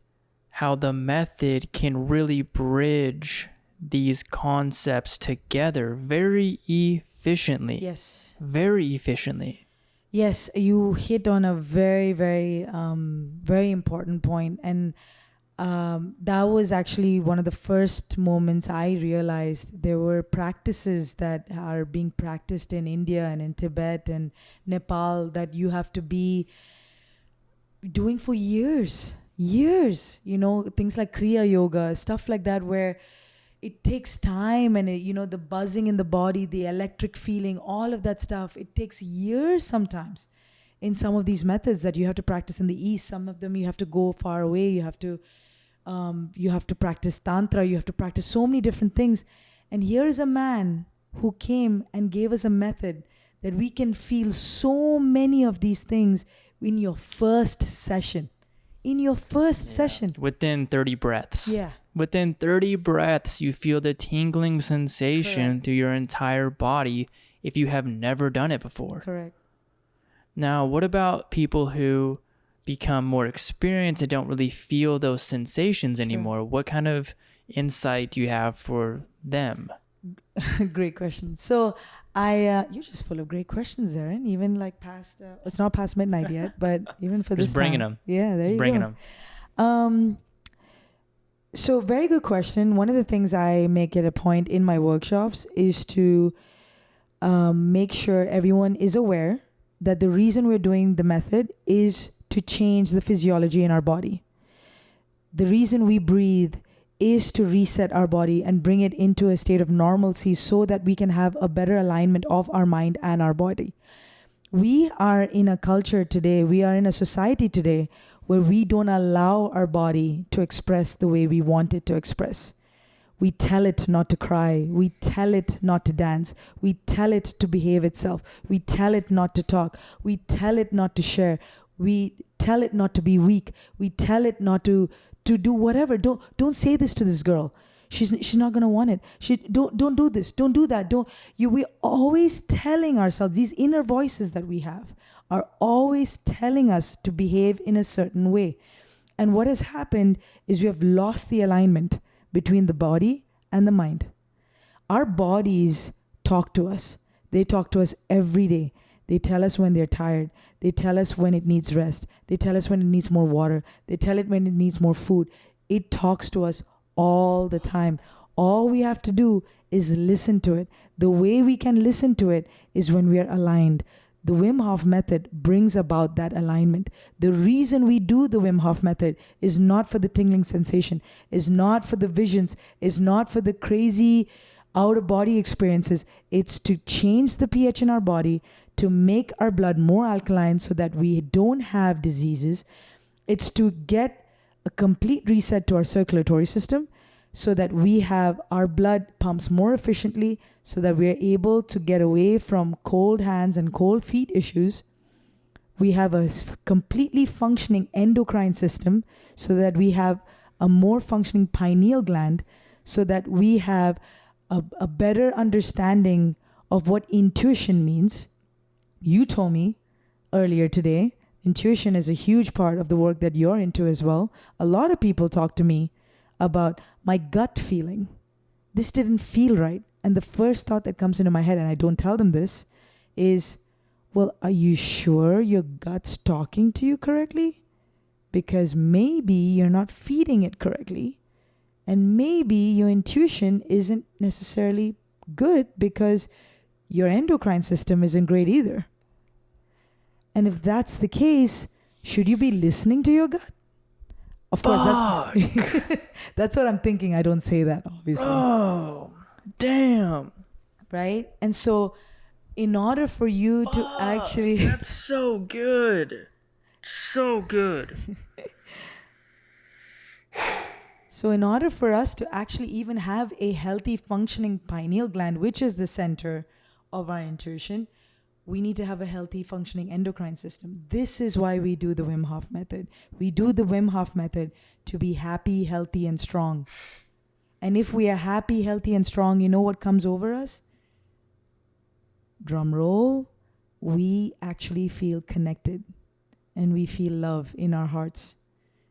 how the method can really bridge these concepts together very efficiently. Yes. Very efficiently. Yes, you hit on a very, very, very important point. And that was actually one of the first moments I realized there were practices that are being practiced in India and in Tibet and Nepal that you have to be doing for years, things like Kriya Yoga, stuff like that, where it takes time and the buzzing in the body, the electric feeling, all of that stuff, it takes years sometimes in some of these methods that you have to practice in the East. Some of them you have to go far away. You have to practice Tantra. You have to practice so many different things. And here is a man who came and gave us a method that we can feel so many of these things in your first session. Session. Within 30 breaths. Yeah. Within 30 breaths, you feel the tingling sensation Correct. through your entire body if you have never done it before. Correct. Now, what about people who become more experienced and don't really feel those sensations anymore? What kind of insight do you have for them? Great question. So you're just full of great questions, Aaron. Even like past, it's not past midnight yet, but even for this Just bringing time. them. Yeah, there Just you bringing go. them. So very good question. One of the things I make it a point in my workshops is to make sure everyone is aware that the reason we're doing the method is to change the physiology in our body. The reason we breathe is to reset our body and bring it into a state of normalcy so that we can have a better alignment of our mind and our body. We are in a culture today, we are in a society today where we don't allow our body to express the way we want it to express. We tell it not to cry. We tell it not to dance. We tell it to behave itself. We tell it not to talk. We tell it not to share. We tell it not to be weak. We tell it not to do whatever. Don't say this to this girl. She's not gonna want it. Don't do this. Don't do that. We're always telling ourselves, these inner voices that we have are always telling us to behave in a certain way. And what has happened is we have lost the alignment between the body and the mind. Our bodies talk to us. They talk to us every day. They tell us when they're tired. They tell us when it needs rest. They tell us when it needs more water. They tell it when it needs more food. It talks to us all the time. All we have to do is listen to it. The way we can listen to it is when we are aligned. The Wim Hof Method brings about that alignment. The reason we do the Wim Hof Method is not for the tingling sensation, is not for the visions, is not for the crazy out-of-body experiences. It's to change the pH in our body, to make our blood more alkaline so that we don't have diseases. It's to get a complete reset to our circulatory system so that we have our blood pumps more efficiently, so that we're able to get away from cold hands and cold feet issues. We have a completely functioning endocrine system so that we have a more functioning pineal gland, so that we have a better understanding of what intuition means. You told me earlier today, intuition is a huge part of the work that you're into as well. A lot of people talk to me about my gut feeling. This didn't feel right. And the first thought that comes into my head, and I don't tell them this, is, well, are you sure your gut's talking to you correctly? Because maybe you're not feeding it correctly. And maybe your intuition isn't necessarily good because your endocrine system isn't great either. And if that's the case, should you be listening to your gut? Of course, that's what I'm thinking. I don't say that, obviously. Oh, damn. Right? And so in order for you to actually... That's so good. So good. So in order for us to actually even have a healthy functioning pineal gland, which is the center of our intuition, we need to have a healthy functioning endocrine system. This is why we do the Wim Hof Method. We do the Wim Hof Method to be happy, healthy, and strong. And if we are happy, healthy, and strong, you know what comes over us? Drum roll. We actually feel connected. and we feel love in our hearts.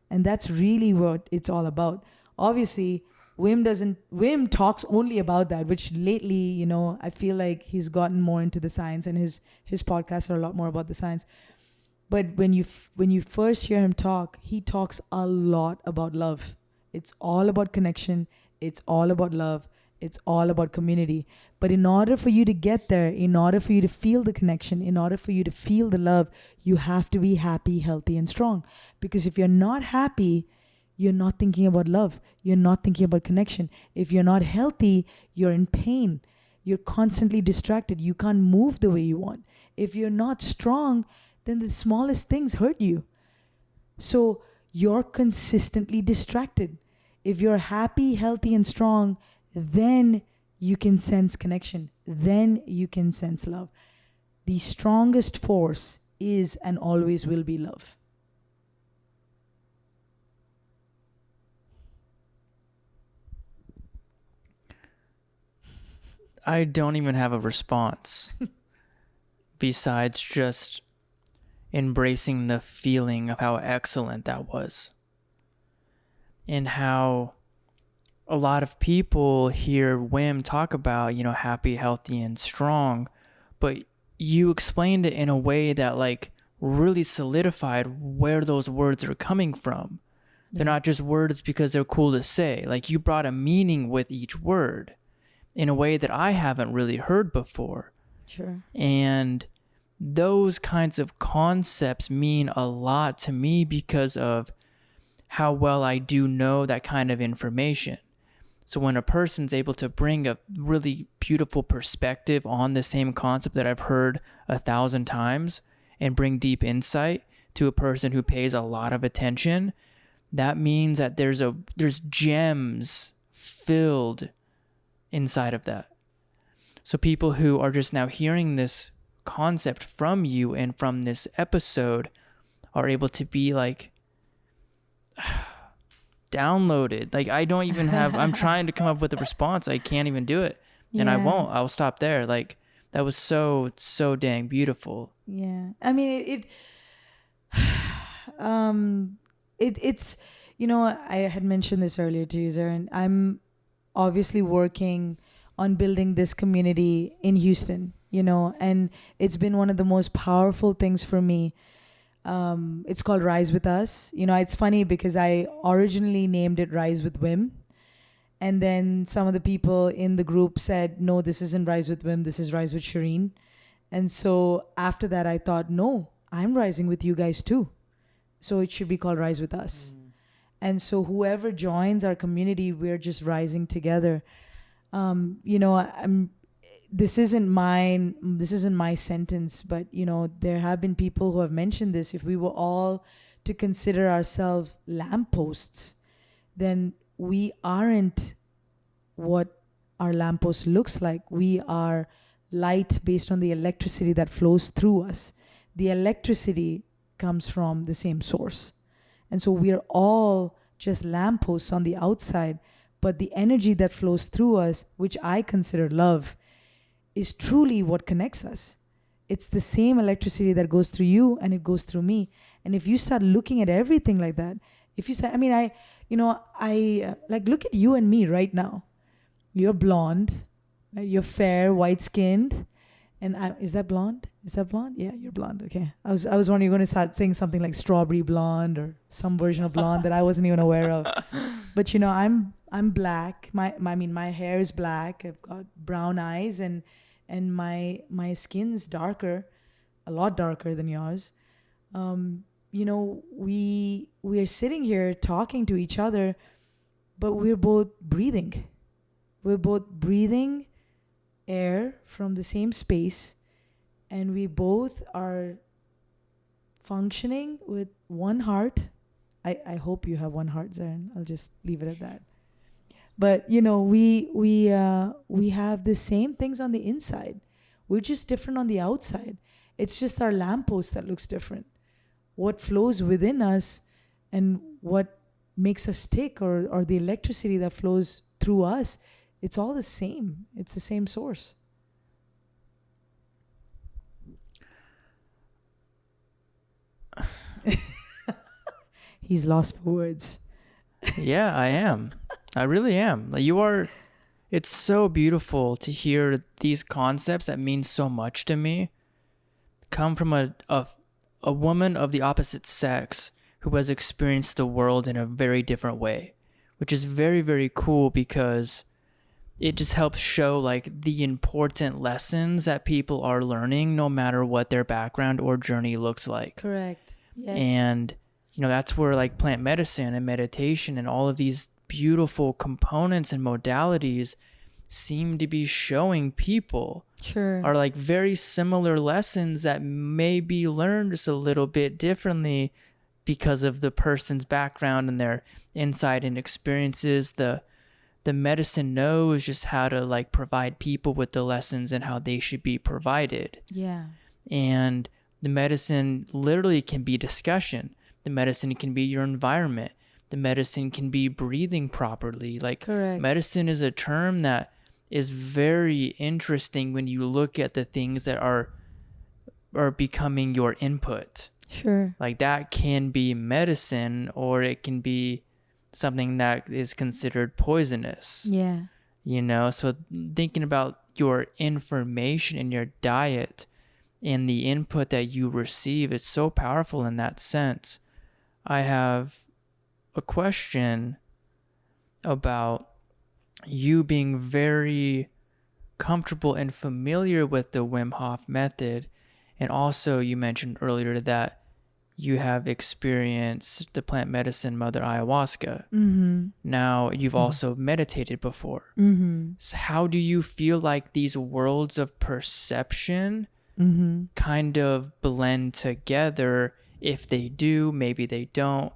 And that's really what it's all about. Obviously, Wim talks only about that, which lately, you know, I feel like he's gotten more into the science, and his podcasts are a lot more about the science. But when you first hear him talk, he talks a lot about love. It's all about connection. It's all about love. It's all about community. But in order for you to get there, in order for you to feel the connection, in order for you to feel the love, you have to be happy, healthy, and strong. Because if you're not happy, you're not thinking about love. You're not thinking about connection. If you're not healthy, you're in pain. You're constantly distracted. You can't move the way you want. If you're not strong, then the smallest things hurt you. So you're consistently distracted. If you're happy, healthy, and strong, then you can sense connection. Then you can sense love. The strongest force is and always will be love. I don't even have a response besides just embracing the feeling of how excellent that was. And how a lot of people hear Wim talk about, you know, happy, healthy, and strong, but you explained it in a way that like really solidified where those words are coming from. They're not just words because they're cool to say. Like, you brought a meaning with each word in a way that I haven't really heard before. Sure. And those kinds of concepts mean a lot to me because of how well I do know that kind of information. So when a person's able to bring a really beautiful perspective on the same concept that I've heard 1,000 times and bring deep insight to a person who pays a lot of attention, that means that there's gems filled inside of that. So people who are just now hearing this concept from you and from this episode are able to be like downloaded. Like, I don't even have, I'm trying to come up with a response. I can't even do it. And I won't. I'll stop there. Like, that was so dang beautiful. Yeah. I mean, it's, you know, I had mentioned this earlier to you, Zarin. I'm obviously working on building this community in Houston, you know, and it's been one of the most powerful things for me. It's called Rise With Us. You know, it's funny because I originally named it Rise With Wim. And then some of the people in the group said, no, this isn't Rise With Wim, this is Rise With Shereen. And so after that, I thought, no, I'm rising with you guys too. So it should be called Rise With Us. And so whoever joins our community, we're just rising together. You know, this isn't my sentence, but, you know, there have been people who have mentioned this. If we were all to consider ourselves lampposts, then we aren't what our lamppost looks like. We are light based on the electricity that flows through us. The electricity comes from the same source. And so we are all just lampposts on the outside, but the energy that flows through us, which I consider love, is truly what connects us. It's the same electricity that goes through you and it goes through me. And if you start looking at everything like that, if you say, I mean, like, look at you and me right now. You're blonde, right? You're fair, white-skinned. And is that blonde? Is that blonde? Yeah, you're blonde. Okay. I was wondering you're going to start saying something like strawberry blonde or some version of blonde that I wasn't even aware of. But, you know, I'm black. My hair is black. I've got brown eyes and my skin's darker, a lot darker than yours. You know, we are sitting here talking to each other, but we're both breathing. We're both breathing air from the same space, and we both are functioning with one heart. I hope you have one heart, Zarin. I'll just leave it at that. But, you know, we have the same things on the inside. We're just different on the outside. It's just our lamppost that looks different. What flows within us and what makes us tick, or the electricity that flows through us, it's all the same. It's the same source. He's lost for words. Yeah, I am. I really am. Like, it's so beautiful to hear these concepts that mean so much to me come from a woman of the opposite sex who has experienced the world in a very different way, which is very, very cool because it just helps show like the important lessons that people are learning no matter what their background or journey looks like. Correct. Yes. And, that's where like plant medicine and meditation and all of these beautiful components and modalities seem to be showing people are like very similar lessons that may be learned just a little bit differently because of the person's background and their insight and experiences. The medicine knows just how to like provide people with the lessons and how they should be provided. Yeah. And the medicine literally can be discussion. The medicine can be your environment. The medicine can be breathing properly. Like, correct. Medicine is a term that is very interesting when you look at the things that are becoming your input. Sure. Like, that can be medicine, or it can be something that is considered poisonous. Yeah. So thinking about your information and your diet and the input that you receive, it's so powerful in that sense. I have a question about you being very comfortable and familiar with the Wim Hof method. And also you mentioned earlier that you have experienced the plant medicine mother ayahuasca. Mm-hmm. Now you've also meditated before. Mm-hmm. So how do you feel like these worlds of perception kind of blend together? If they do, maybe they don't.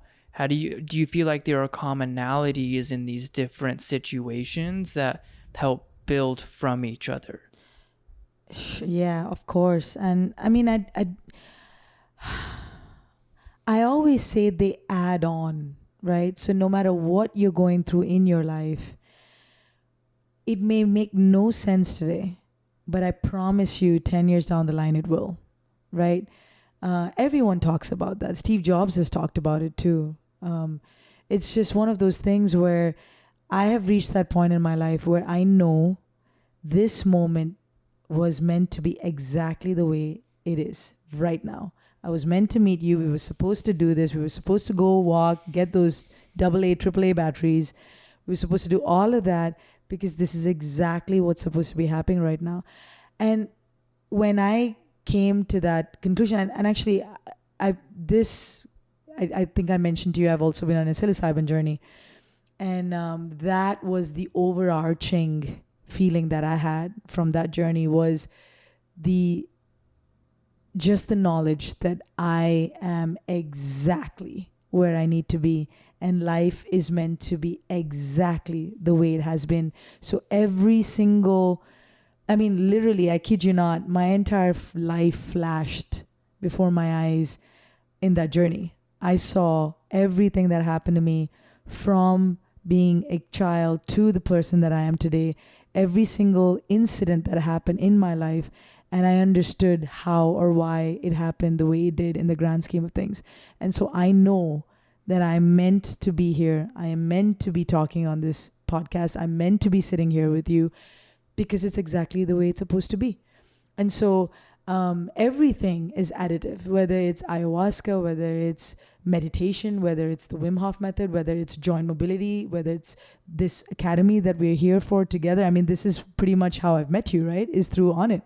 Do you feel like there are commonalities in these different situations that help build from each other? Yeah, of course. And I mean, I always say they add on, right? So no matter what you're going through in your life, it may make no sense today, but I promise you 10 years down the line, it will, right? Everyone talks about that. Steve Jobs has talked about it too. It's just one of those things where I have reached that point in my life where I know this moment was meant to be exactly the way it is right now. I was meant to meet you. We were supposed to do this. We were supposed to go walk, get those AA, AAA batteries. We were supposed to do all of that because this is exactly what's supposed to be happening right now. And when I came to that conclusion, and actually, I think I mentioned to you, I've also been on a psilocybin journey. And that was the overarching feeling that I had from that journey, was just the knowledge that I am exactly where I need to be, and life is meant to be exactly the way it has been. So every single, literally, I kid you not, my entire life flashed before my eyes in that journey. I saw everything that happened to me from being a child to the person that I am today, every single incident that happened in my life. And I understood how or why it happened the way it did in the grand scheme of things. And so I know that I'm meant to be here. I am meant to be talking on this podcast. I'm meant to be sitting here with you because it's exactly the way it's supposed to be. And so everything is additive, whether it's ayahuasca, whether it's meditation, whether it's the Wim Hof method, whether it's joint mobility, whether it's this academy that we're here for together. This is pretty much how I've met you, right? Is through Onnit.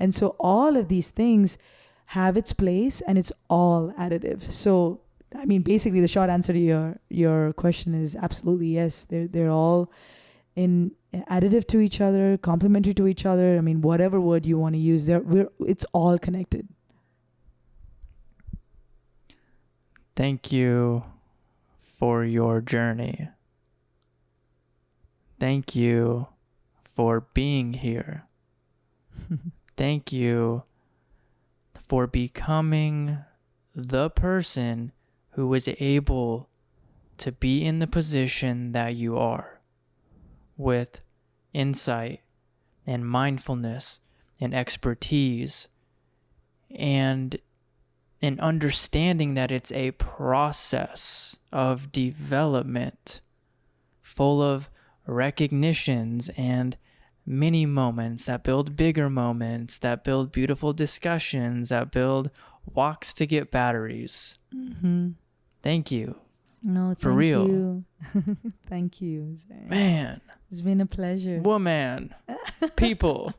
And so all of these things have its place, and it's all additive. So, basically the short answer to your question is absolutely yes. They're all additive to each other, complementary to each other. Whatever word you want to use, it's all connected. Thank you for your journey. Thank you for being here. Thank you for becoming the person who was able to be in the position that you are, with insight and mindfulness and expertise and and understanding that it's a process of development full of recognitions and mini moments that build bigger moments, that build beautiful discussions, that build walks to get batteries. Mm-hmm. Thank you. No, For real. You. Thank you. Sorry. Man. It's been a pleasure. Woman. People.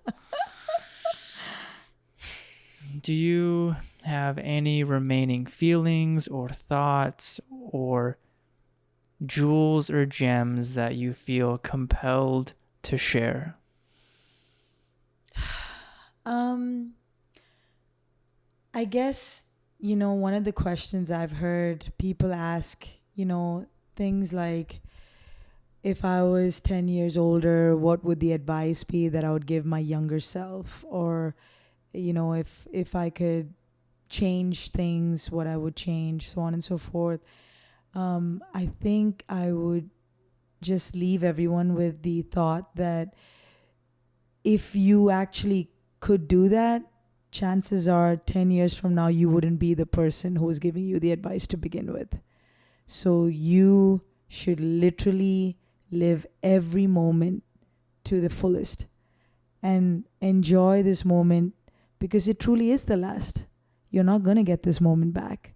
Do you have any remaining feelings or thoughts or jewels or gems that you feel compelled to share? I guess, one of the questions I've heard people ask, things like, if I was 10 years older, what would the advice be that I would give my younger self? Or, if I could change things, what I would change, so on and so forth. I think I would just leave everyone with the thought that if you actually could do that, chances are 10 years from now, you wouldn't be the person who was giving you the advice to begin with. So you should literally live every moment to the fullest and enjoy this moment, because it truly is the last. You're not going to get this moment back.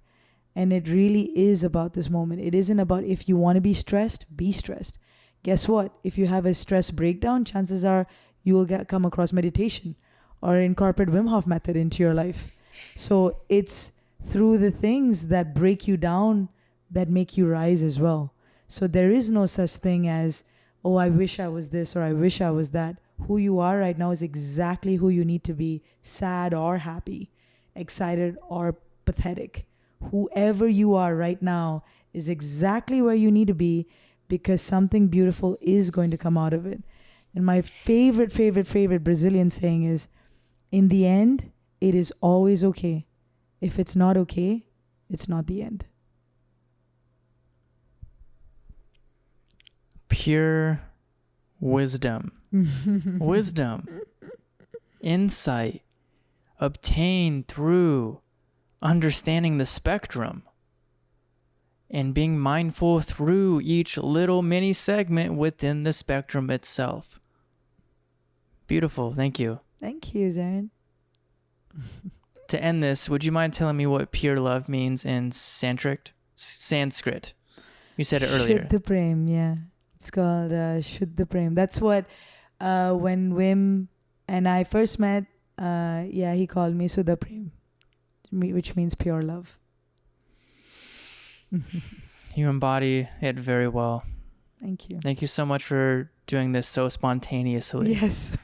And it really is about this moment. It isn't about if you want to be stressed, be stressed. Guess what? If you have a stress breakdown, chances are you will come across meditation or incorporate Wim Hof Method into your life. So it's through the things that break you down that make you rise as well. So there is no such thing as, oh, I wish I was this or I wish I was that. Who you are right now is exactly who you need to be, sad or happy, excited or pathetic. Whoever you are right now is exactly where you need to be, because something beautiful is going to come out of it. And my favorite Brazilian saying is, in the end, it is always okay. If it's not okay, it's not the end. Pure wisdom. Wisdom. Insight. Obtained through understanding the spectrum and being mindful through each little mini segment within the spectrum itself. Beautiful. Thank you. Thank you, Zarin. To end this, would you mind telling me what pure love means in Sanskrit? You said it earlier. Shuddha Prem, yeah. It's called Shuddha Prem. That's what, when Wim and I first met, he called me Shuddha Prem, which means pure love. You embody it very well. Thank you. Thank you so much for doing this so spontaneously. Yes.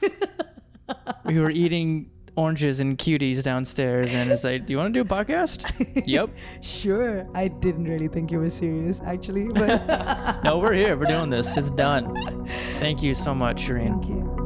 We were eating oranges and cuties downstairs, and it's like, do you want to do a podcast? Yep. Sure. I didn't really think you were serious, actually. But No, we're here. We're doing this. It's done. Thank you so much, Shereen. Thank you.